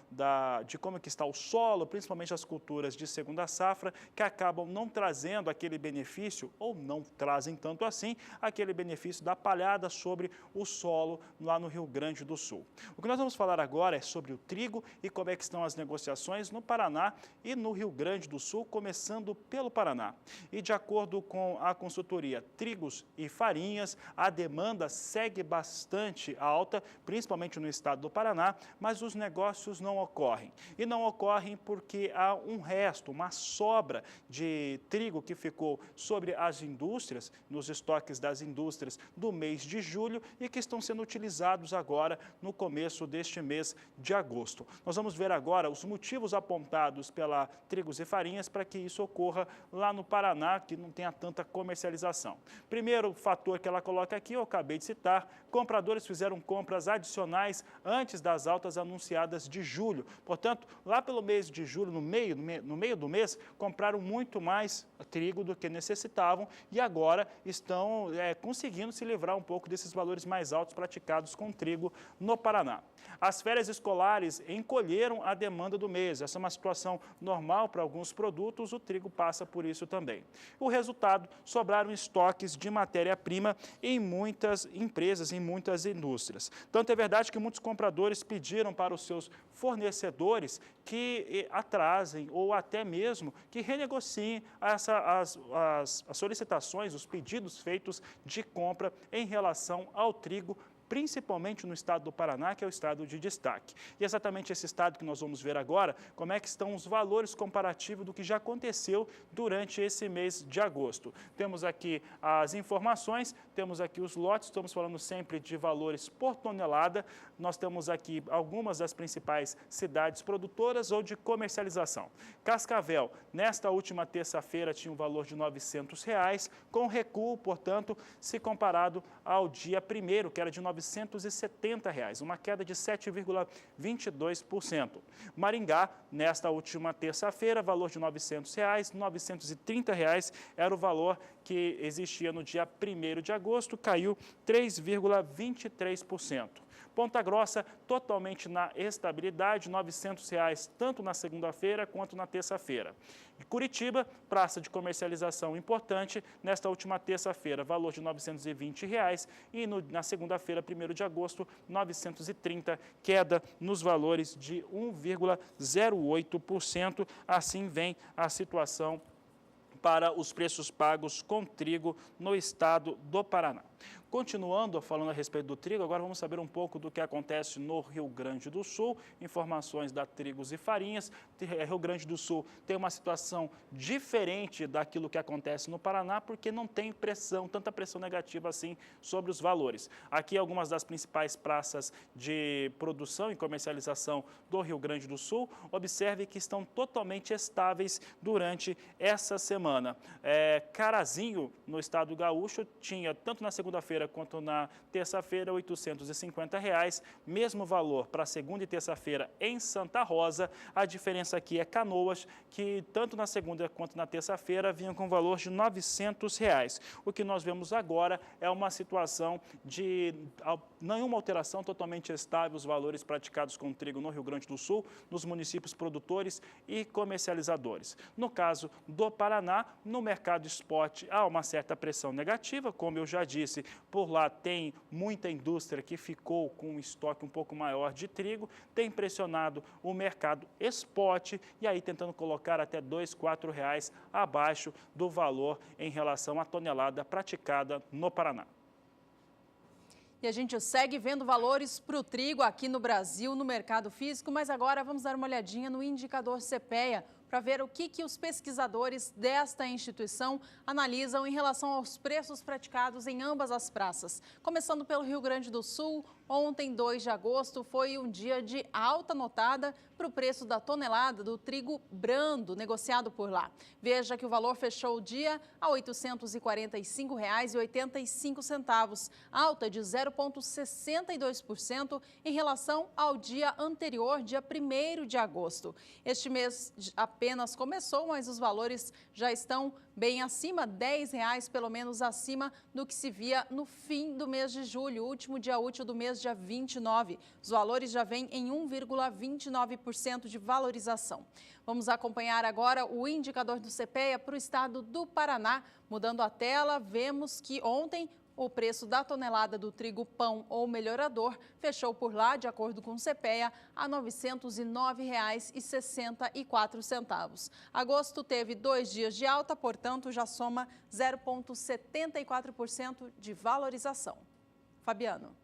Speaker 1: de como que está o solo, principalmente as culturas de segunda safra, que acabam não trazendo aquele benefício, ou não trazem tanto assim, aquele benefício da palhada sobre o solo lá no Rio Grande do Sul. O que nós vamos falar agora é sobre o trigo e como é que estão as negociações no Paraná e no Rio Grande do Sul, começando pelo Paraná. E de acordo com a consultoria Trigos e Farinhas, a demanda segue bastante alta, principalmente no estado do Paraná, mas os negócios não ocorrem. E não ocorrem porque há um resto, uma sobra de trigo que ficou sobre as indústrias, nos estoques das indústrias do mês de julho e que estão sendo utilizados agora no começo deste mês de agosto. Nós vamos ver agora os motivos apontados pela Trigos e Farinhas para que isso ocorra lá no Paraná, que não tenha tanta comercialização. Primeiro fator que ela coloca aqui, eu acabei de citar, compradores fizeram compras adicionais antes das altas anunciadas de julho. Portanto, lá pelo mês de julho, no meio do mês, compraram muito mais trigo do que necessitavam e agora estão conseguindo se livrar um pouco desses valores mais altos praticados com trigo no Paraná. As férias escolares encolheram a demanda do mês. Essa é uma situação normal para alguns produtos, o trigo passa por isso também. O resultado, sobraram estoques de matéria-prima em muitas empresas, em muitas indústrias. Tanto é verdade que muitos compradores pediram para os seus fornecedores que atrasem ou até mesmo que renegociem as solicitações, os pedidos feitos de compra em relação ao trigo, principalmente no estado do Paraná, que é o estado de destaque. E exatamente esse estado que nós vamos ver agora, como é que estão os valores comparativos do que já aconteceu durante esse mês de agosto. Temos aqui as informações, temos aqui os lotes, estamos falando sempre de valores por tonelada. Nós temos aqui algumas das principais cidades produtoras ou de comercialização. Cascavel, nesta última terça-feira, tinha um valor de R$ 900, com recuo, portanto, se comparado ao dia 1º, que era de R$ 970, uma queda de 7,22%. Maringá, nesta última terça-feira, valor de R$ 900, R$ 930 era o valor que existia no dia 1º de agosto, caiu 3,23%. Ponta Grossa, totalmente na estabilidade, R$ 900 tanto na segunda-feira quanto na terça-feira. Curitiba, praça de comercialização importante, nesta última terça-feira, valor de R$ 920 e na segunda-feira, 1º de agosto, R$ 930, queda nos valores de 1,08%. Assim vem a situação para os preços pagos com trigo no estado do Paraná. Continuando falando a respeito do trigo, agora vamos saber um pouco do que acontece no Rio Grande do Sul, informações da Trigos e Farinhas. Rio Grande do Sul tem uma situação diferente daquilo que acontece no Paraná, porque não tem tanta pressão negativa assim sobre os valores. Aqui algumas das principais praças de produção e comercialização do Rio Grande do Sul, observe que estão totalmente estáveis durante essa semana. Carazinho, no estado gaúcho, tinha tanto na segunda-feira quanto na terça-feira, R$ 850, mesmo valor para segunda e terça-feira em Santa Rosa. A diferença aqui é Canoas, que tanto na segunda quanto na terça-feira vinham com valor de R$ 900. O que nós vemos agora é uma situação de nenhuma alteração, totalmente estável os valores praticados com trigo no Rio Grande do Sul, nos municípios produtores e comercializadores. No caso do Paraná, no mercado spot há uma certa pressão negativa, como eu já disse, por lá tem muita indústria que ficou com um estoque um pouco maior de trigo, tem pressionado o mercado spot e aí tentando colocar até R$ 2, R$ 4 abaixo do valor em relação à tonelada praticada no Paraná.
Speaker 2: E a gente segue vendo valores para o trigo aqui no Brasil, no mercado físico, mas agora vamos dar uma olhadinha no indicador CPEA para ver o que os pesquisadores desta instituição analisam em relação aos preços praticados em ambas as praças. Começando pelo Rio Grande do Sul, ontem, 2 de agosto, foi um dia de alta notada para o preço da tonelada do trigo brando negociado por lá. Veja que o valor fechou o dia a R$ 845,85, alta de 0,62% em relação ao dia anterior, dia 1º de agosto. Este mês apenas começou, mas os valores já estão bem acima, R$ 10 pelo menos acima do que se via no fim do mês de julho, último dia útil do mês desde a 29. Os valores já vêm em 1,29% de valorização. Vamos acompanhar agora o indicador do CPEA para o estado do Paraná. Mudando a tela, vemos que ontem o preço da tonelada do trigo pão ou melhorador fechou por lá, de acordo com o CPEA, a R$ 909,64. Agosto teve 2 dias de alta, portanto, já soma 0,74% de valorização. Fabiano.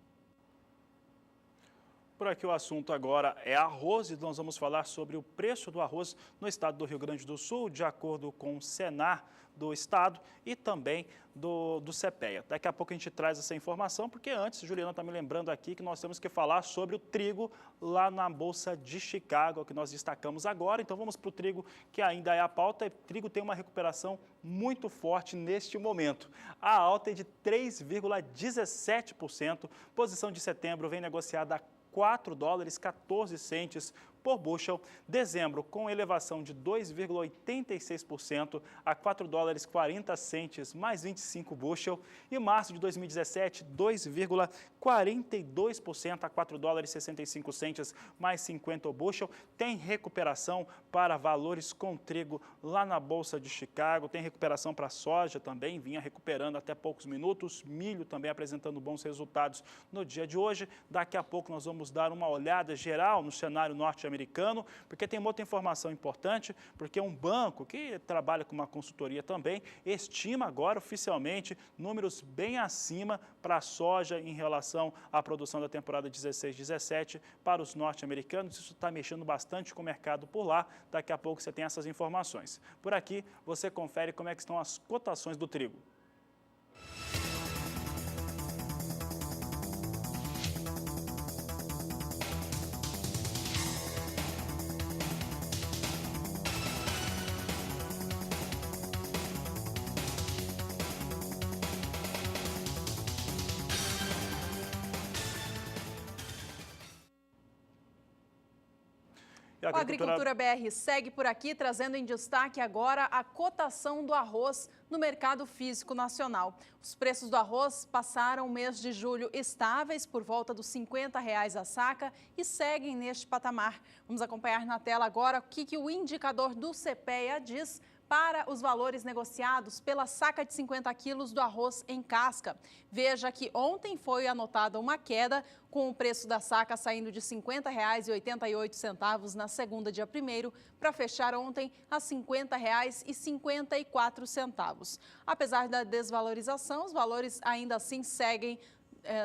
Speaker 1: Por aqui o assunto agora é arroz e nós vamos falar sobre o preço do arroz no estado do Rio Grande do Sul, de acordo com o Senar do estado e também do CPEA. Daqui a pouco a gente traz essa informação, porque antes, Juliana está me lembrando aqui que nós temos que falar sobre o trigo lá na Bolsa de Chicago, que nós destacamos agora. Então vamos para o trigo, que ainda é a pauta. O trigo tem uma recuperação muito forte neste momento. A alta é de 3,17%. Posição de setembro vem negociada a $4,14 por bushel. Dezembro, com elevação de 2,86% a $4,40 mais 25 bushel. E março de 2017, 2,42% a $4,65 mais 50 bushel. Tem recuperação para valores com trigo lá na Bolsa de Chicago. Tem recuperação para a soja também, vinha recuperando até poucos minutos. Milho também apresentando bons resultados no dia de hoje. Daqui a pouco nós vamos dar uma olhada geral no cenário norte-americano, porque tem uma outra informação importante, porque um banco que trabalha com uma consultoria também estima agora oficialmente números bem acima para a soja em relação à produção da temporada 16-17 para os norte-americanos. Isso está mexendo bastante com o mercado por lá. Daqui a pouco você tem essas informações. Por aqui você confere como é que estão as cotações do trigo.
Speaker 2: A Agricultura BR segue por aqui, trazendo em destaque agora a cotação do arroz no mercado físico nacional. Os preços do arroz passaram o mês de julho estáveis, por volta dos R$ 50 a saca, e seguem neste patamar. Vamos acompanhar na tela agora o que o indicador do CPEA diz para os valores negociados pela saca de 50 quilos do arroz em casca. Veja que ontem foi anotada uma queda, com o preço da saca saindo de R$ 50,88 na segunda, dia 1º, para fechar ontem a R$ 50,54. Apesar da desvalorização, os valores ainda assim seguem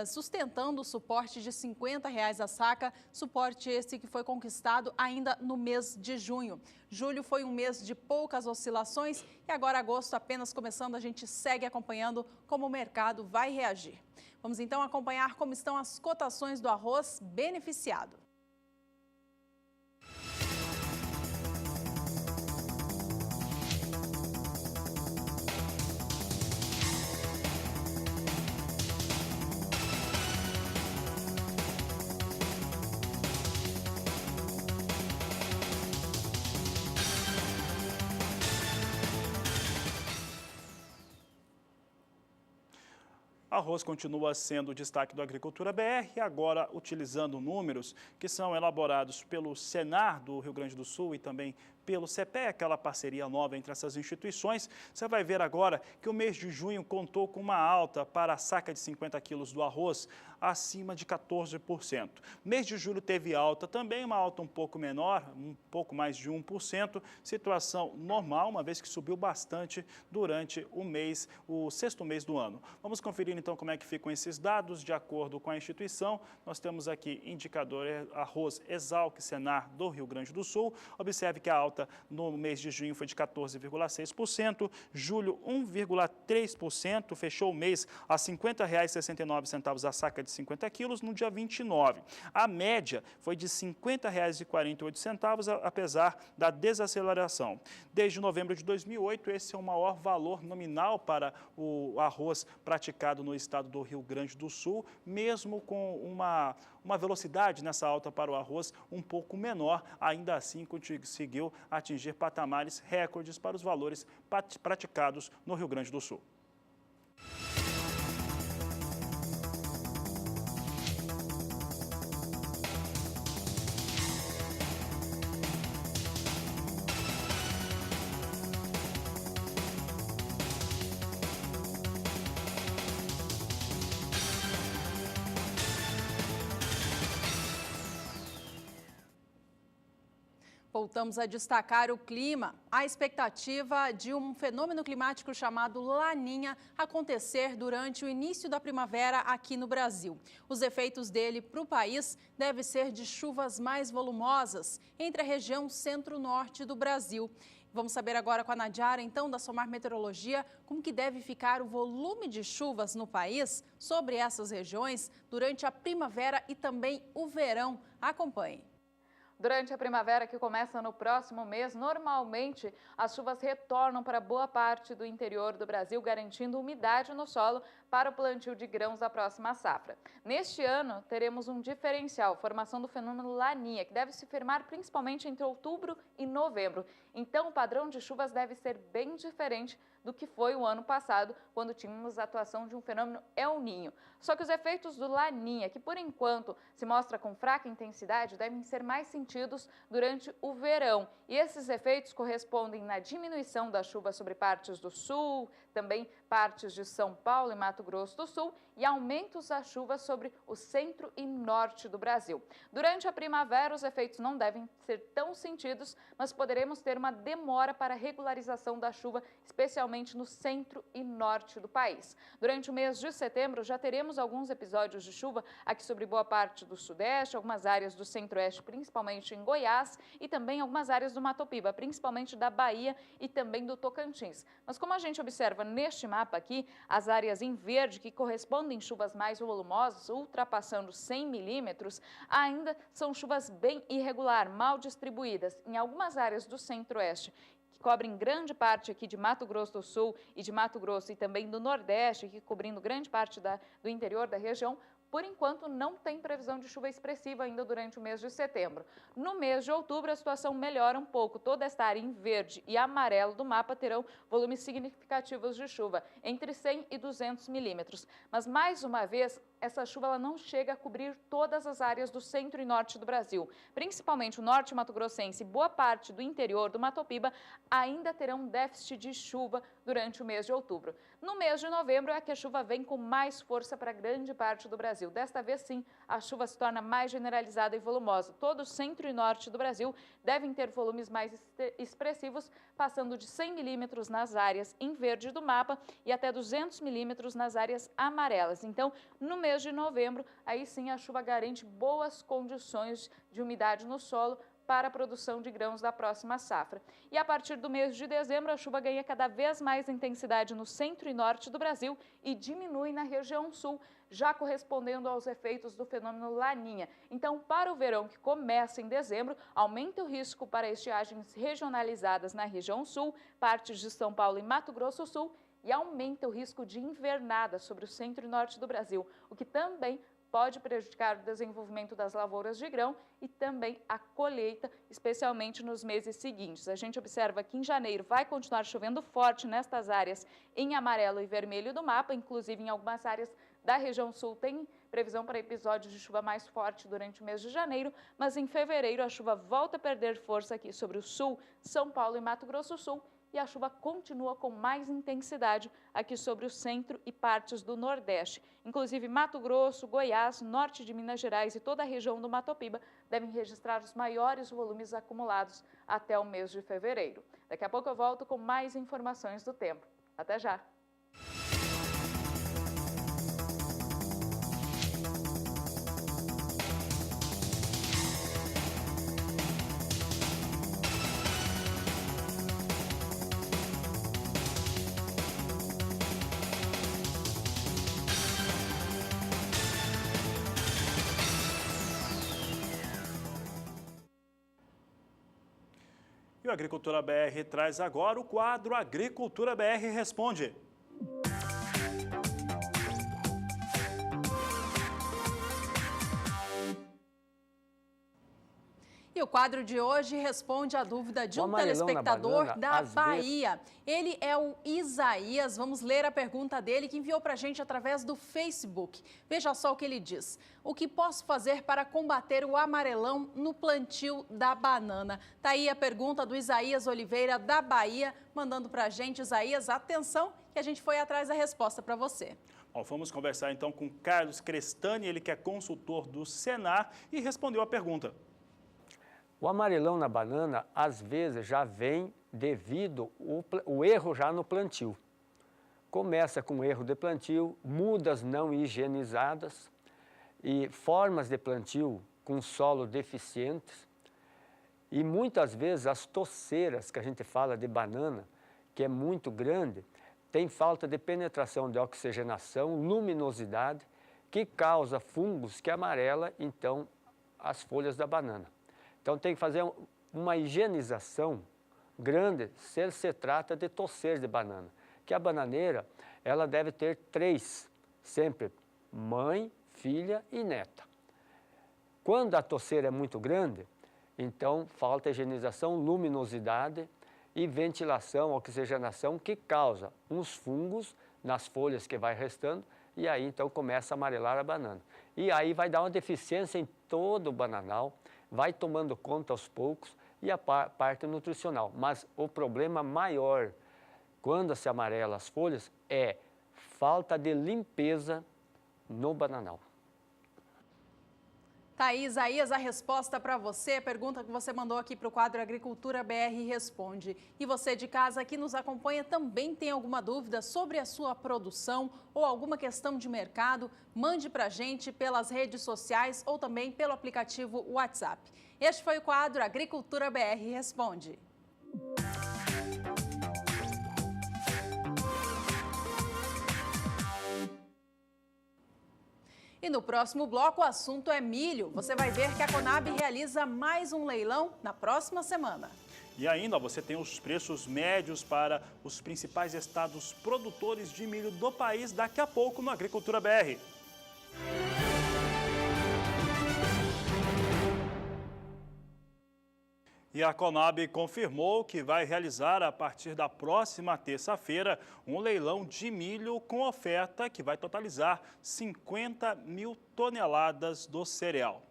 Speaker 2: sustentando o suporte de R$ 50 a saca, suporte esse que foi conquistado ainda no mês de junho. Julho foi um mês de poucas oscilações e agora agosto apenas começando, a gente segue acompanhando como o mercado vai reagir. Vamos então acompanhar como estão as cotações do arroz beneficiado.
Speaker 1: Arroz continua sendo o destaque do Agricultura BR, e agora utilizando números que são elaborados pelo Senar do Rio Grande do Sul e também pelo CPEA, aquela parceria nova entre essas instituições. Você vai ver agora que o mês de junho contou com uma alta para a saca de 50 quilos do arroz acima de 14%. Mês de julho teve alta também, uma alta um pouco menor, um pouco mais de 1%, situação normal, uma vez que subiu bastante durante o sexto mês do ano. Vamos conferir então como é que ficam esses dados de acordo com a instituição. Nós temos aqui indicador arroz Exalc Senar do Rio Grande do Sul. Observe que a alta no mês de junho foi de 14,6%, julho 1,3%, fechou o mês a R$ 50,69 a saca de 50 quilos no dia 29. A média foi de R$ 50,48, apesar da desaceleração. Desde novembro de 2008, esse é o maior valor nominal para o arroz praticado no estado do Rio Grande do Sul, mesmo com uma velocidade nessa alta para o arroz um pouco menor, ainda assim conseguiu atingir patamares recordes para os valores praticados no Rio Grande do Sul.
Speaker 2: voltamos a destacar o clima. A expectativa de um fenômeno climático chamado Laninha acontecer durante o início da primavera aqui no Brasil. Os efeitos dele para o país devem ser de chuvas mais volumosas entre a região centro-norte do Brasil. Vamos saber agora com a Nadiara, então, da Somar Meteorologia, como que deve ficar o volume de chuvas no país sobre essas regiões durante a primavera e também o verão. Acompanhe.
Speaker 3: Durante a primavera, que começa no próximo mês, normalmente as chuvas retornam para boa parte do interior do Brasil, garantindo umidade no solo para o plantio de grãos da próxima safra. Neste ano, teremos um diferencial, formação do fenômeno Laninha, que deve se firmar principalmente entre outubro e novembro. Então, o padrão de chuvas deve ser bem diferente do que foi o ano passado, quando tínhamos a atuação de um fenômeno El Niño. Só que os efeitos do Laninha, que por enquanto se mostra com fraca intensidade, devem ser mais sentidos durante o verão. E esses efeitos correspondem na diminuição da chuva sobre partes do sul, também partes de São Paulo e Mato Grosso do Sul, e aumentos da chuva sobre o centro e norte do Brasil. Durante a primavera, os efeitos não devem ser tão sentidos, mas poderemos ter uma demora para a regularização da chuva, especialmente no centro e norte do país. Durante o mês de setembro, já teremos alguns episódios de chuva aqui sobre boa parte do sudeste, algumas áreas do centro-oeste, principalmente em Goiás, e também algumas áreas do Mato Piba, principalmente da Bahia e também do Tocantins. Mas como a gente observa neste mapa aqui, as áreas em verde, que correspondem a chuvas mais volumosas, ultrapassando 100 milímetros, ainda são chuvas bem irregular, mal distribuídas em algumas áreas do centro-oeste, que cobrem grande parte aqui de Mato Grosso do Sul e de Mato Grosso e também do Nordeste, aqui cobrindo grande parte do interior da região. Por enquanto, não tem previsão de chuva expressiva ainda durante o mês de setembro. No mês de outubro, a situação melhora um pouco. Toda esta área em verde e amarelo do mapa terão volumes significativos de chuva, entre 100 e 200 milímetros. Mas, mais uma vez, essa chuva ela não chega a cobrir todas as áreas do centro e norte do Brasil. Principalmente o norte mato-grossense e boa parte do interior do Mato Piba ainda terão déficit de chuva durante o mês de outubro. No mês de novembro é que a chuva vem com mais força para grande parte do Brasil. Desta vez, sim, a chuva se torna mais generalizada e volumosa. Todo o centro e norte do Brasil devem ter volumes mais expressivos, passando de 100 milímetros nas áreas em verde do mapa e até 200 milímetros nas áreas amarelas. Então, no mês de novembro, aí sim a chuva garante boas condições de umidade no solo para a produção de grãos da próxima safra. E a partir do mês de dezembro, a chuva ganha cada vez mais intensidade no centro e norte do Brasil e diminui na região sul, já correspondendo aos efeitos do fenômeno Laninha. Então, para o verão, que começa em dezembro, aumenta o risco para estiagens regionalizadas na região sul, partes de São Paulo e Mato Grosso do Sul, e aumenta o risco de invernada sobre o centro e norte do Brasil, o que também pode prejudicar o desenvolvimento das lavouras de grão e também a colheita, especialmente nos meses seguintes. A gente observa que em janeiro vai continuar chovendo forte nestas áreas em amarelo e vermelho do mapa, inclusive em algumas áreas da região sul tem previsão para episódios de chuva mais forte durante o mês de janeiro, mas em fevereiro a chuva volta a perder força aqui sobre o sul, São Paulo e Mato Grosso do Sul, e a chuva continua com mais intensidade aqui sobre o centro e partes do Nordeste. Inclusive Mato Grosso, Goiás, norte de Minas Gerais e toda a região do Mato Piba devem registrar os maiores volumes acumulados até o mês de fevereiro. Daqui a pouco eu volto com mais informações do tempo. Até já!
Speaker 1: E o Agricultura BR traz agora o quadro Agricultura BR Responde.
Speaker 2: E o quadro de hoje responde à dúvida de um telespectador da Bahia. Ele é o Isaías. Vamos ler a pergunta dele que enviou para a gente através do Facebook. Veja só o que ele diz. O que posso fazer para combater o amarelão no plantio da banana? Tá aí a pergunta do Isaías Oliveira da Bahia, mandando para a gente. Isaías, atenção que a gente foi atrás da resposta para você.
Speaker 1: Bom, vamos conversar então com Carlos Crestani, ele que é consultor do Senar e respondeu a pergunta.
Speaker 8: O amarelão na banana, às vezes, já vem devido o erro já no plantio. Começa com erro de plantio, mudas não higienizadas e formas de plantio com solo deficientes. E muitas vezes as toceiras que a gente fala de banana, que é muito grande, tem falta de penetração de oxigenação, luminosidade, que causa fungos que amarela, então, as folhas da banana. Então tem que fazer uma higienização grande se trata de toceira de banana. Que a bananeira, ela deve ter 3, sempre, mãe, filha e neta. Quando a toceira é muito grande, então falta higienização, luminosidade e ventilação, oxigenação, que causa uns fungos nas folhas que vai restando, e aí então começa a amarelar a banana. E aí vai dar uma deficiência em todo o bananal, vai tomando conta aos poucos, e a parte nutricional. Mas o problema maior, quando se amarela as folhas, é falta de limpeza no bananal.
Speaker 2: Thaís, Aías, a resposta para você, pergunta que você mandou aqui para o quadro Agricultura BR Responde. E você de casa que nos acompanha também tem alguma dúvida sobre a sua produção ou alguma questão de mercado? Mande para a gente pelas redes sociais ou também pelo aplicativo WhatsApp. Este foi o quadro Agricultura BR Responde. E no próximo bloco o assunto é milho. Você vai ver que a Conab realiza mais um leilão na próxima semana.
Speaker 1: E ainda você tem os preços médios para os principais estados produtores de milho do país daqui a pouco no Agricultura BR. E a Conab confirmou que vai realizar, a partir da próxima terça-feira, um leilão de milho com oferta que vai totalizar 50 mil toneladas do cereal.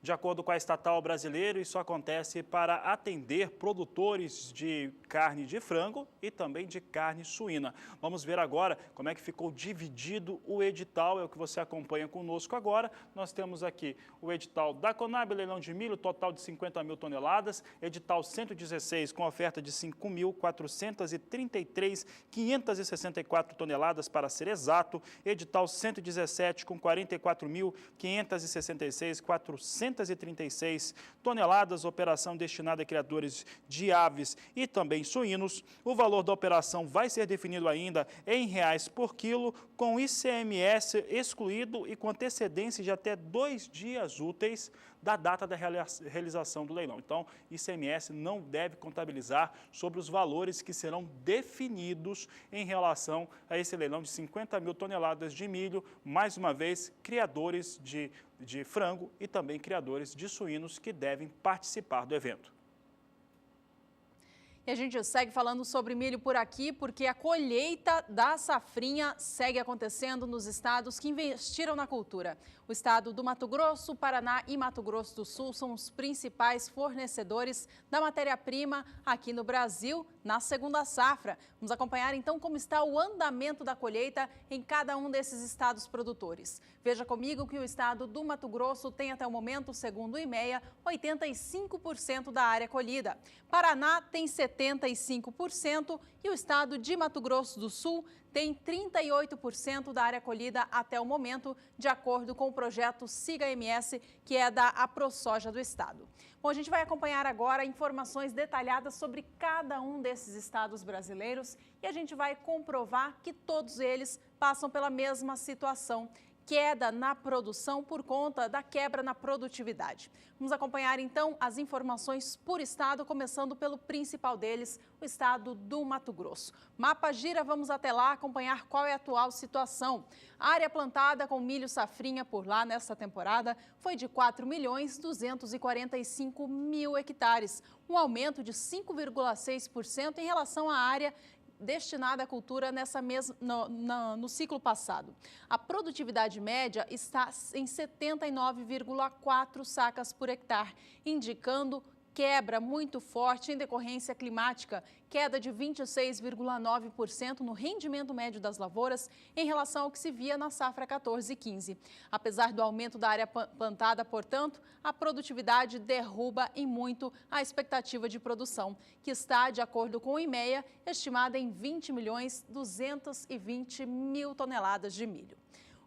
Speaker 1: De acordo com a estatal brasileira, isso acontece para atender produtores de carne de frango e também de carne suína. Vamos ver agora como é que ficou dividido o edital, é o que você acompanha conosco agora. Nós temos aqui o edital da Conab, leilão de milho, total de 50 mil toneladas, edital 116 com oferta de 5.433.564 toneladas para ser exato, edital 117 com 44.566.436 toneladas, operação destinada a criadores de aves e também suínos. O valor da operação vai ser definido ainda em reais por quilo, com ICMS excluído e com antecedência de até 2 dias úteis da data da realização do leilão. Então, ICMS não deve contabilizar sobre os valores que serão definidos em relação a esse leilão de 50 mil toneladas de milho, mais uma vez, criadores de frango e também criadores de suínos que devem participar do evento.
Speaker 2: E a gente segue falando sobre milho por aqui, porque a colheita da safrinha segue acontecendo nos estados que investiram na cultura. O estado do Mato Grosso, Paraná e Mato Grosso do Sul são os principais fornecedores da matéria-prima aqui no Brasil, na segunda safra. Vamos acompanhar então como está o andamento da colheita em cada um desses estados produtores. Veja comigo que o estado do Mato Grosso tem até o momento, segundo o IMEA, 85% da área colhida. Paraná tem 75% e o estado de Mato Grosso do Sul tem 38% da área colhida até o momento, de acordo com o projeto SIGA-MS, que é da AproSoja do estado. Bom, a gente vai acompanhar agora informações detalhadas sobre cada um desses estados brasileiros e a gente vai comprovar que todos eles passam pela mesma situação: queda na produção por conta da quebra na produtividade. Vamos acompanhar então as informações por estado, começando pelo principal deles, o estado do Mato Grosso. Mapa gira, vamos até lá acompanhar qual é a atual situação. A área plantada com milho safrinha por lá nesta temporada foi de 4.245.000 hectares, um aumento de 5,6% em relação à área destinada à cultura no ciclo passado. A produtividade média está em 79,4 sacas por hectare, indicando quebra muito forte em decorrência climática, queda de 26,9% no rendimento médio das lavouras em relação ao que se via na safra 14-15. Apesar do aumento da área plantada, portanto, a produtividade derruba em muito a expectativa de produção, que está, de acordo com o IMEA, estimada em 20.220.000 toneladas de milho.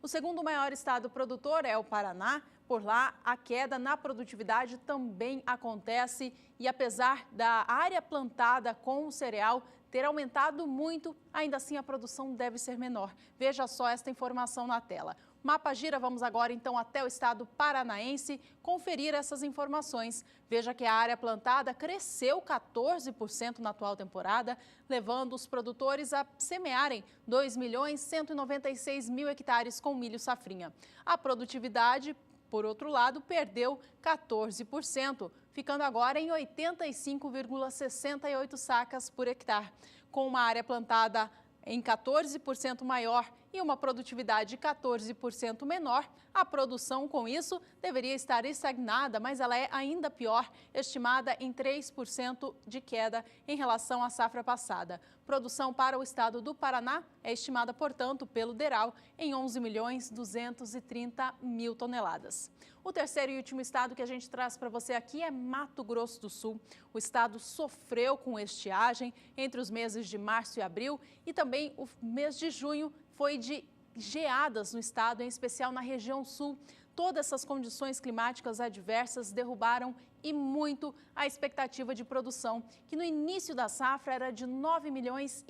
Speaker 2: O segundo maior estado produtor é o Paraná. Por lá, a queda na produtividade também acontece e, apesar da área plantada com o cereal ter aumentado muito, ainda assim a produção deve ser menor. Veja só esta informação na tela. Mapa Gira, vamos agora então até o estado paranaense conferir essas informações. Veja que a área plantada cresceu 14% na atual temporada, levando os produtores a semearem 2.196.000 hectares com milho safrinha. A produtividade, por outro lado, perdeu 14%, ficando agora em 85,68 sacas por hectare. Com uma área plantada em 14% maior e uma produtividade 14% menor, a produção, com isso, deveria estar estagnada, mas ela é ainda pior, estimada em 3% de queda em relação à safra passada. Produção para o estado do Paraná é estimada, portanto, pelo DERAL em 11.230.000 toneladas. O terceiro e último estado que a gente traz para você aqui é Mato Grosso do Sul. O estado sofreu com estiagem entre os meses de março e abril e também o mês de junho foi de geadas no estado, em especial na região sul. Todas essas condições climáticas adversas derrubaram e muito a expectativa de produção, que no início da safra era de 9,5 milhões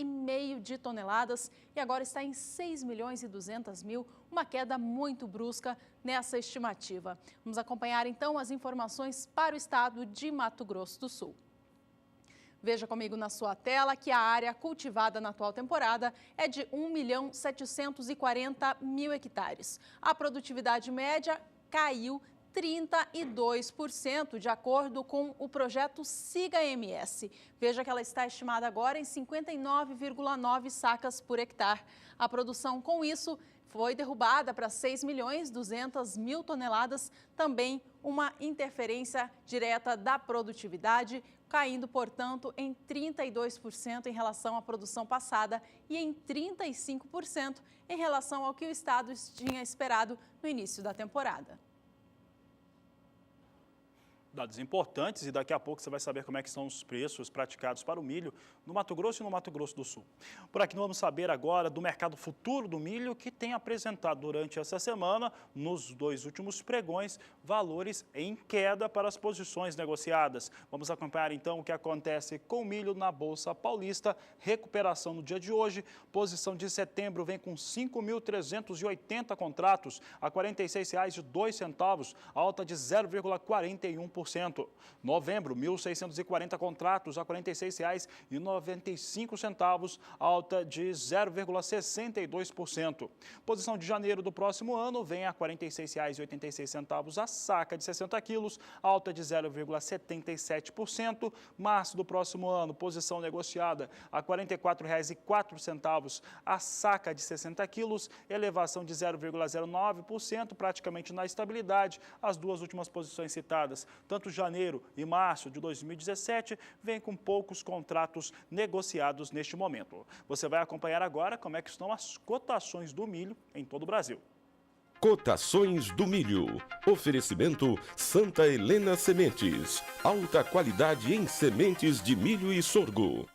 Speaker 2: de toneladas e agora está em 6.200.000, uma queda muito brusca nessa estimativa. Vamos acompanhar então as informações para o estado de Mato Grosso do Sul. Veja comigo na sua tela que a área cultivada na atual temporada é de 1.740.000 hectares. A produtividade média caiu 32%, de acordo com o projeto SIGA-MS. Veja que ela está estimada agora em 59,9 sacas por hectare. A produção, com isso, foi derrubada para 6.200.000 toneladas, também uma interferência direta da produtividade, caindo, portanto, em 32% em relação à produção passada e em 35% em relação ao que o estado tinha esperado no início da temporada.
Speaker 1: Dados importantes e daqui a pouco você vai saber como é que são os preços praticados para o milho no Mato Grosso e no Mato Grosso do Sul. Por aqui nós vamos saber agora do mercado futuro do milho, que tem apresentado durante essa semana, nos 2 últimos pregões, valores em queda para as posições negociadas. Vamos acompanhar então o que acontece com o milho na Bolsa Paulista, recuperação no dia de hoje, posição de setembro vem com 5.380 contratos a R$ 46,02, alta de 0,41%. Novembro, 1.640 contratos a R$ 46,95, alta de 0,62%. Posição de janeiro do próximo ano vem a R$ 46,86 a saca de 60 quilos, alta de 0,77%. Março do próximo ano, posição negociada a R$ 44,04 a saca de 60 quilos, elevação de 0,09%, praticamente na estabilidade. As duas últimas posições citadas, tanto janeiro e março de 2017, vem com poucos contratos negociados neste momento. Você vai acompanhar agora como é que estão as cotações do milho em todo o Brasil.
Speaker 9: Cotações do milho. Oferecimento Santa Helena Sementes. Alta qualidade em sementes de milho e sorgo.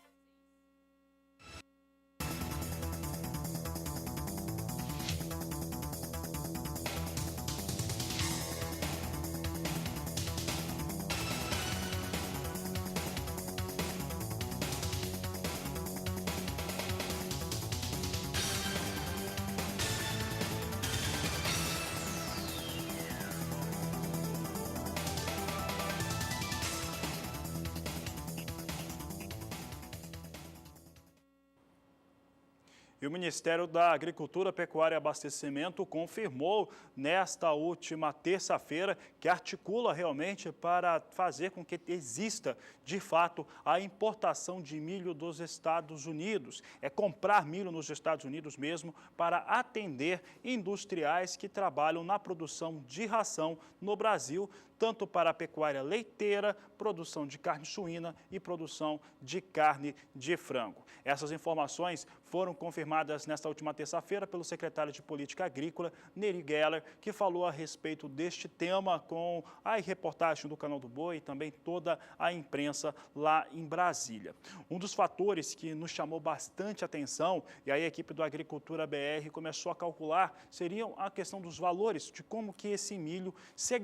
Speaker 1: E o Ministério da Agricultura, Pecuária e Abastecimento confirmou nesta última terça-feira que articula realmente para fazer com que exista, de fato, a importação de milho dos Estados Unidos. É comprar milho nos Estados Unidos mesmo para atender industriais que trabalham na produção de ração no Brasil, tanto para a pecuária leiteira, produção de carne suína e produção de carne de frango. Essas informações foram confirmadas nesta última terça-feira pelo secretário de Política Agrícola, Neri Geller, que falou a respeito deste tema com a reportagem do Canal do Boi e também toda a imprensa lá em Brasília. Um dos fatores que nos chamou bastante atenção, e aí a equipe do Agricultura BR começou a calcular, seriam a questão dos valores, de como que esse milho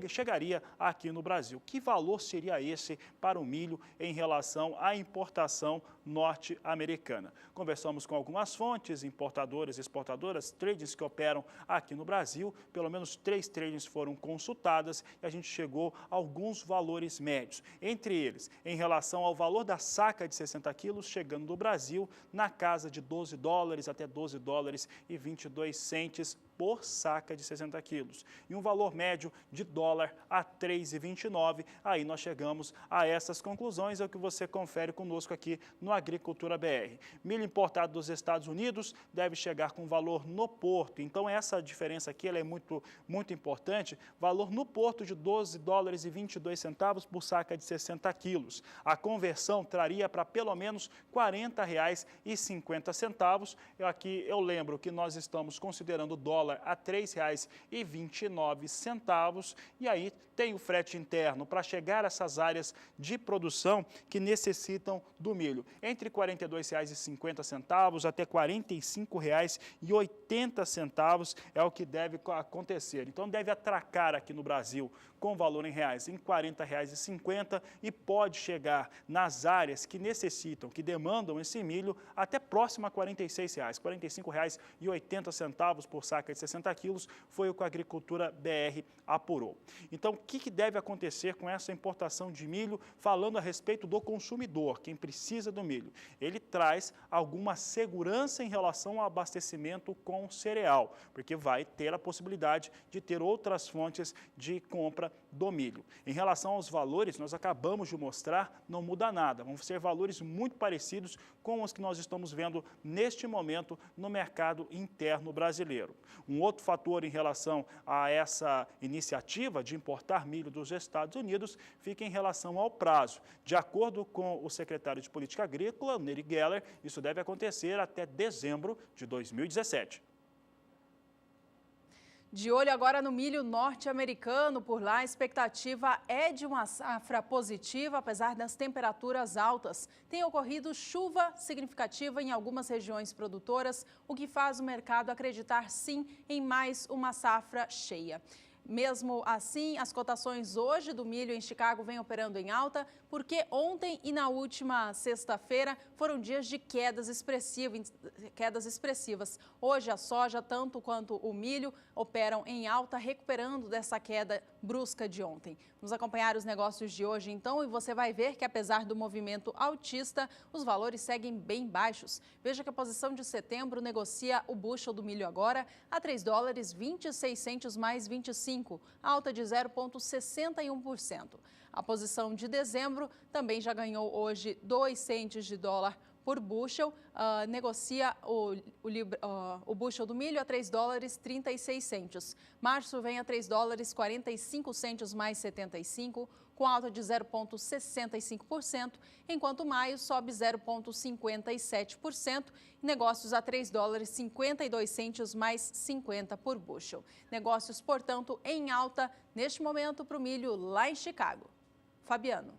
Speaker 1: chegaria aqui no Brasil. Que valor seria esse para o milho em relação à importação norte-americana? Conversamos com algumas fontes, importadoras e exportadoras, tradings que operam aqui no Brasil. Pelo menos 3 tradings foram consultadas e a gente chegou a alguns valores médios. Entre eles, em relação ao valor da saca de 60 quilos, chegando do Brasil na casa de $12 até $12,22 por saca de 60 quilos. E um valor médio de dólar a 3,29. Aí nós chegamos a essas conclusões, é o que você confere conosco aqui no Agricultura BR. Milho importado dos Estados Unidos deve chegar com valor no porto. Então essa diferença aqui ela é muito importante. Valor no porto de $12,22 por saca de 60 quilos. A conversão traria para pelo menos R$ 40,50. Aqui eu lembro que nós estamos considerando o dólar a R$ 3,29, e aí tem o frete interno para chegar a essas áreas de produção que necessitam do milho. Entre R$ 42,50 até R$ 45,80 é o que deve acontecer. Então deve atracar aqui no Brasil com valor em reais em R$ 40,50 e pode chegar nas áreas que necessitam, que demandam esse milho até próximo a R$ 46,00, R$ 45,80 por saca de 60 quilos, foi o que a Agricultura BR apurou. Então, o que deve acontecer com essa importação de milho, falando a respeito do consumidor, quem precisa do milho? Ele traz alguma segurança em relação ao abastecimento com cereal, porque vai ter a possibilidade de ter outras fontes de compra do milho. Em relação aos valores, nós acabamos de mostrar, não muda nada. Vão ser valores muito parecidos com os que nós estamos vendo neste momento no mercado interno brasileiro. Um outro fator em relação a essa iniciativa de importar milho dos Estados Unidos fica em relação ao prazo. De acordo com o secretário de Política Agrícola, Neri Geller, isso deve acontecer até dezembro de 2017.
Speaker 2: De olho agora no milho norte-americano, por lá a expectativa é de uma safra positiva, apesar das temperaturas altas. Tem ocorrido chuva significativa em algumas regiões produtoras, o que faz o mercado acreditar sim em mais uma safra cheia. Mesmo assim, as cotações hoje do milho em Chicago vêm operando em alta, porque ontem e na última sexta-feira foram dias de quedas expressivas. Hoje a soja, tanto quanto o milho, operam em alta, recuperando dessa queda brusca de ontem. Vamos acompanhar os negócios de hoje então e você vai ver que apesar do movimento altista, os valores seguem bem baixos. Veja que a posição de setembro negocia o bushel do milho agora a $3,26 mais 25, alta de 0,61%. A posição de dezembro também já ganhou hoje 2 centes de dólar por bushel, negocia o bushel do milho a $3,36. Março vem a $3,45 mais 75, com alta de 0,65%, enquanto maio sobe 0,57%, negócios a $3,52 mais 50 por bushel. Negócios, portanto, em alta neste momento para o milho lá em Chicago. Fabiano.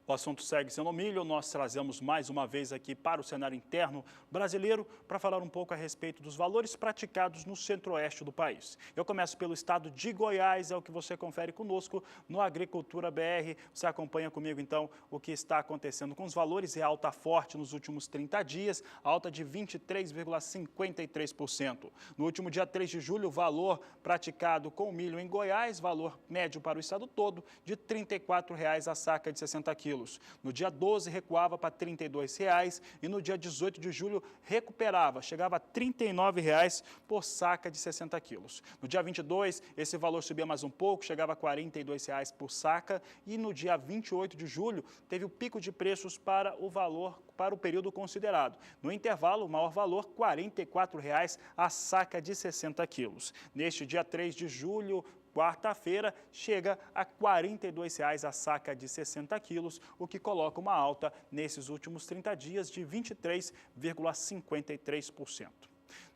Speaker 1: O assunto segue sendo milho, nós trazemos mais uma vez aqui para o cenário interno brasileiro para falar um pouco a respeito dos valores praticados no centro-oeste do país. Eu começo pelo estado de Goiás, é o que você confere conosco no Agricultura BR. Você acompanha comigo então o que está acontecendo com os valores e alta forte nos últimos 30 dias, alta de 23,53%. No último dia 3 de julho, o valor praticado com milho em Goiás, valor médio para o estado todo, de R$ 34,00 a saca de 60 quilos. quilos. No dia 12, recuava para R$ 32,00 e no dia 18 de julho recuperava, chegava a R$ 39,00 por saca de 60 quilos. No dia 22, esse valor subia mais um pouco, chegava a R$ 42,00 por saca e no dia 28 de julho teve o pico de preços para o período considerado. No intervalo, o maior valor, R$ 44,00 a saca de 60 quilos. Neste dia 3 de julho, quarta-feira, chega a R$ 42,00 a saca de 60 quilos, o que coloca uma alta nesses últimos 30 dias de 23,53%.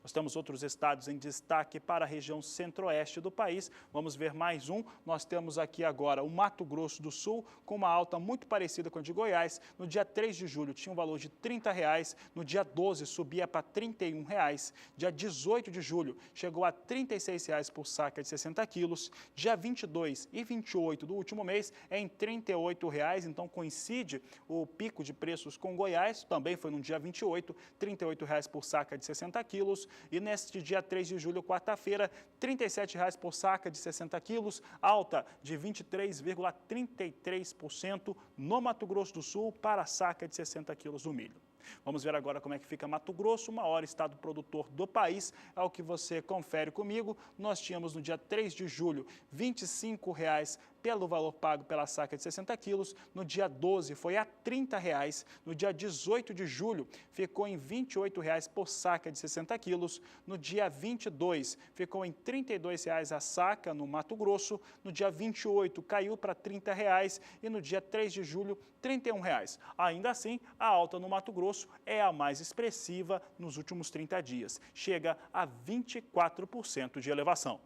Speaker 1: Nós temos outros estados em destaque para a região centro-oeste do país. Vamos ver mais um. Nós temos aqui agora o Mato Grosso do Sul, com uma alta muito parecida com a de Goiás. No dia 3 de julho tinha um valor de R$ 30,00, no dia 12 subia para R$ 31,00. Dia 18 de julho chegou a R$ 36,00 por saca de 60 quilos. Dia 22 e 28 do último mês é em R$ 38,00, então coincide o pico de preços com Goiás, também foi no dia 28, R$ 38,00 por saca de 60 quilos. E neste dia 3 de julho, quarta-feira, R$ 37,00 por saca de 60 quilos, alta de 23,33% no Mato Grosso do Sul para a saca de 60 quilos do milho. Vamos ver agora como é que fica Mato Grosso, o maior estado produtor do país, ao que você confere comigo. Nós tínhamos no dia 3 de julho R$ 25,00 pelo valor pago pela saca de 60 quilos, no dia 12 foi a R$ 30,00, no dia 18 de julho ficou em R$ 28,00 por saca de 60 quilos, no dia 22 ficou em R$ 32,00 a saca no Mato Grosso, no dia 28 caiu para R$ 30,00 e no dia 3 de julho R$ 31,00. Ainda assim, a alta no Mato Grosso é a mais expressiva nos últimos 30 dias, chega a 24% de elevação.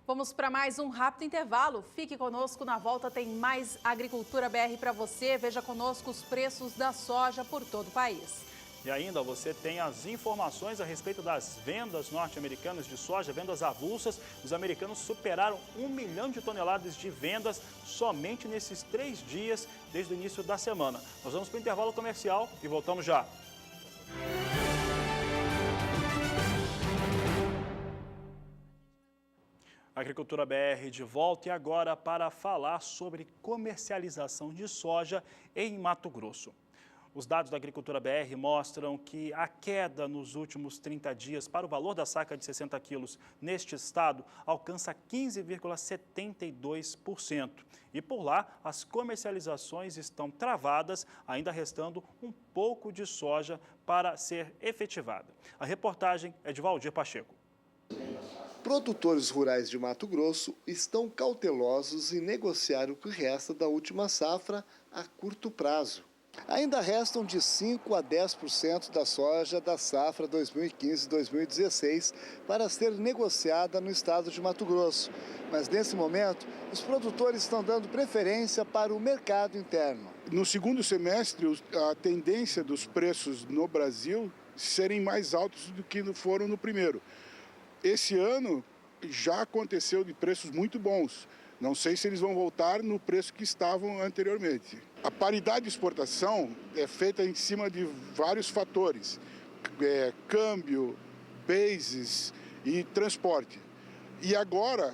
Speaker 2: Vamos para mais um rápido intervalo. Fique conosco, na volta tem mais Agricultura BR para você. Veja conosco os preços da soja por todo o país.
Speaker 1: E ainda você tem as informações a respeito das vendas norte-americanas de soja, vendas avulsas. Os americanos superaram 1 milhão de toneladas de vendas somente nesses 3 dias desde o início da semana. Nós vamos para o intervalo comercial e voltamos já. Agricultura BR de volta e agora para falar sobre comercialização de soja em Mato Grosso. Os dados da Agricultura BR mostram que a queda nos últimos 30 dias para o valor da saca de 60 quilos neste estado alcança 15,72%. E por lá, as comercializações estão travadas, ainda restando um pouco de soja para ser efetivada. A reportagem é de Valdir Pacheco.
Speaker 10: Produtores rurais de Mato Grosso estão cautelosos em negociar o que resta da última safra a curto prazo. Ainda restam de 5% a 10% da soja da safra 2015-2016 para ser negociada no estado de Mato Grosso. Mas nesse momento, os produtores estão dando preferência para o mercado interno.
Speaker 11: No segundo semestre, a tendência dos preços no Brasil serem mais altos do que foram no primeiro. Esse ano já aconteceu de preços muito bons. Não sei se eles vão voltar no preço que estavam anteriormente. A paridade de exportação é feita em cima de vários fatores. Câmbio, bases e transporte. E agora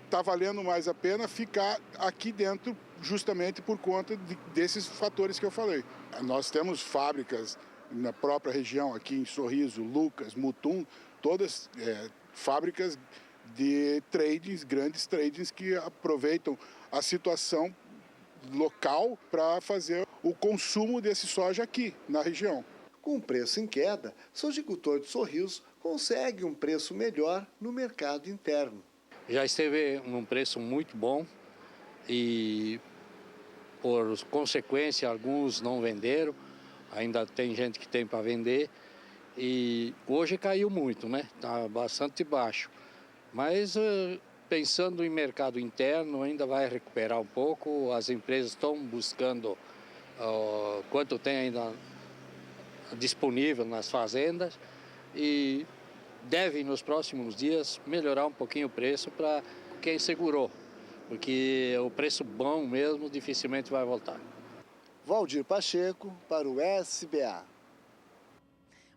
Speaker 11: está valendo mais a pena ficar aqui dentro justamente por conta desses fatores que eu falei. Nós temos fábricas na própria região, aqui em Sorriso, Lucas, Mutum, todas fábricas de tradings, grandes tradings que aproveitam a situação local para fazer o consumo desse soja aqui na região.
Speaker 10: Com o preço em queda, o sojicultor de Sorriso consegue um preço melhor no mercado interno.
Speaker 12: Já esteve num preço muito bom e, por consequência, alguns não venderam. Ainda tem gente que tem para vender e hoje caiu muito, né? Está bastante baixo. Mas pensando em mercado interno, ainda vai recuperar um pouco. As empresas estão buscando quanto tem ainda disponível nas fazendas e deve nos próximos dias melhorar um pouquinho o preço para quem segurou, porque o preço bom mesmo dificilmente vai voltar.
Speaker 10: Valdir Pacheco para o SBA.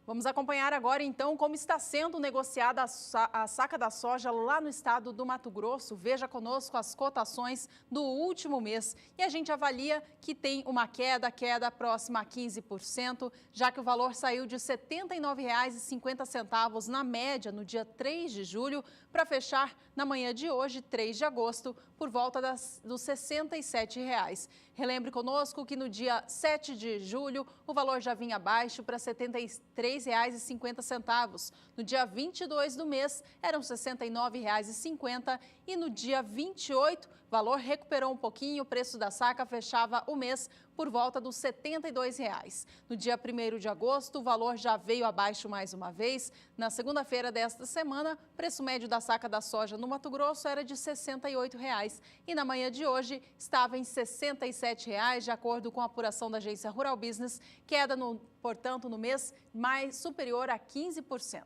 Speaker 2: Vamos acompanhar agora, então, como está sendo negociada a saca da soja lá no estado do Mato Grosso. Veja conosco as cotações do último mês. E a gente avalia que tem uma queda próxima a 15%, já que o valor saiu de R$ 79,50 na média no dia 3 de julho, para fechar na manhã de hoje, 3 de agosto, por volta dos R$ 67,00. Relembre conosco que no dia 7 de julho o valor já vinha abaixo para R$ 73,50. No dia 22 do mês eram R$ 69,50 e no dia 28 o valor recuperou um pouquinho, o preço da saca fechava o mês por volta dos R$ 72,00. No dia 1º de agosto o valor já veio abaixo mais uma vez. Na segunda-feira desta semana, o preço médio da saca da soja no Mato Grosso era de R$ 68,00 e na manhã de hoje estava em R$ 67,00, de acordo com a apuração da agência Rural Business, queda, portanto, no mês mais superior a 15%.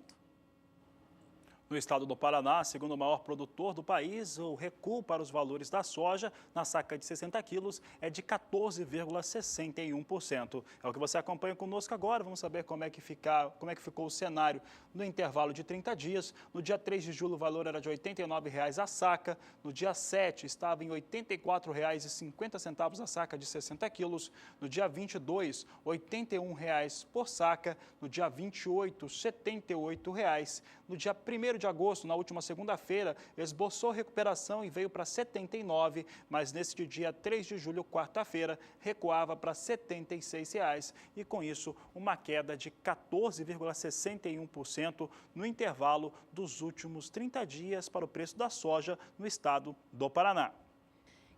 Speaker 1: No estado do Paraná, segundo o maior produtor do país, o recuo para os valores da soja na saca de 60 quilos é de 14,61%. É o que você acompanha conosco agora. Vamos saber como é que ficou o cenário no intervalo de 30 dias. No dia 3 de julho, o valor era de R$ 89,00 a saca. No dia 7, estava em R$ 84,50 a saca de 60 quilos. No dia 22, R$ 81,00 por saca. No dia 28, R$ 78,00. No dia 1º de agosto, na última segunda-feira, esboçou recuperação e veio para 79, mas neste dia 3 de julho, quarta-feira, recuava para R$ 76,00 e com isso uma queda de 14,61% no intervalo dos últimos 30 dias para o preço da soja no estado do Paraná.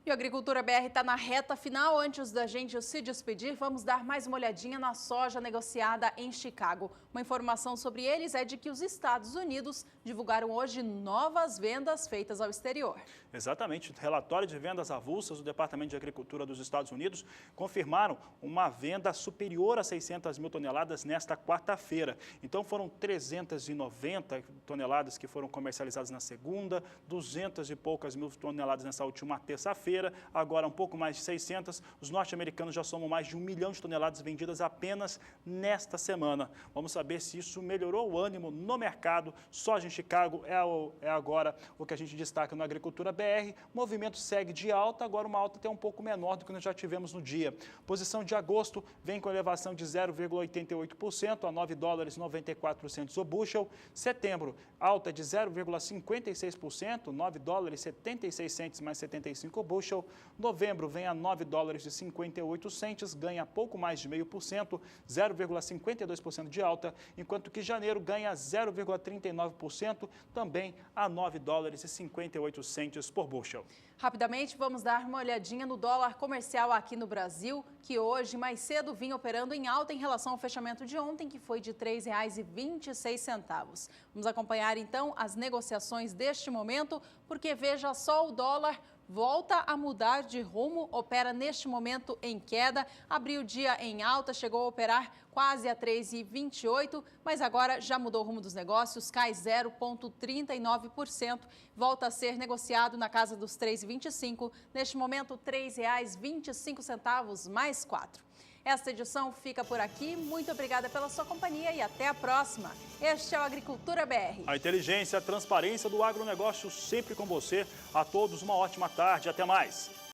Speaker 2: E o Agricultura BR está na reta final. Antes da gente se despedir, vamos dar mais uma olhadinha na soja negociada em Chicago. Uma informação sobre eles é de que os Estados Unidos divulgaram hoje novas vendas feitas ao exterior.
Speaker 1: Exatamente. O relatório de vendas avulsas do Departamento de Agricultura dos Estados Unidos confirmaram uma venda superior a 600 mil toneladas nesta quarta-feira. Então foram 390 toneladas que foram comercializadas na segunda, 200 e poucas mil toneladas nessa última terça-feira. Agora um pouco mais de 600, os norte-americanos já somam mais de 1 milhão de toneladas vendidas apenas nesta semana. Vamos saber se isso melhorou o ânimo no mercado. Soja em Chicago é agora o que a gente destaca no Agricultura BR. O movimento segue de alta, agora uma alta até um pouco menor do que nós já tivemos no dia. Posição de agosto vem com elevação de 0,88% a $9,94 o bushel. Setembro, alta de 0,56%, $9,76 mais 75 o bushel. Novembro vem a $9,58, ganha pouco mais de 0,5%, 0,52% de alta, enquanto que janeiro ganha 0,39%, também a $9,58 por bushel.
Speaker 2: Rapidamente, vamos dar uma olhadinha no dólar comercial aqui no Brasil, que hoje, mais cedo, vinha operando em alta em relação ao fechamento de ontem, que foi de R$ 3,26. Vamos acompanhar, então, as negociações deste momento, porque veja só, o dólar volta a mudar de rumo, opera neste momento em queda, abriu o dia em alta, chegou a operar quase a 3,28, mas agora já mudou o rumo dos negócios, cai 0,39%, volta a ser negociado na casa dos 3,25, neste momento R$ 3,25 mais 4. Esta edição fica por aqui, muito obrigada pela sua companhia e até a próxima. Este é o Agricultura BR.
Speaker 1: A inteligência e a transparência do agronegócio sempre com você. A todos uma ótima tarde, até mais.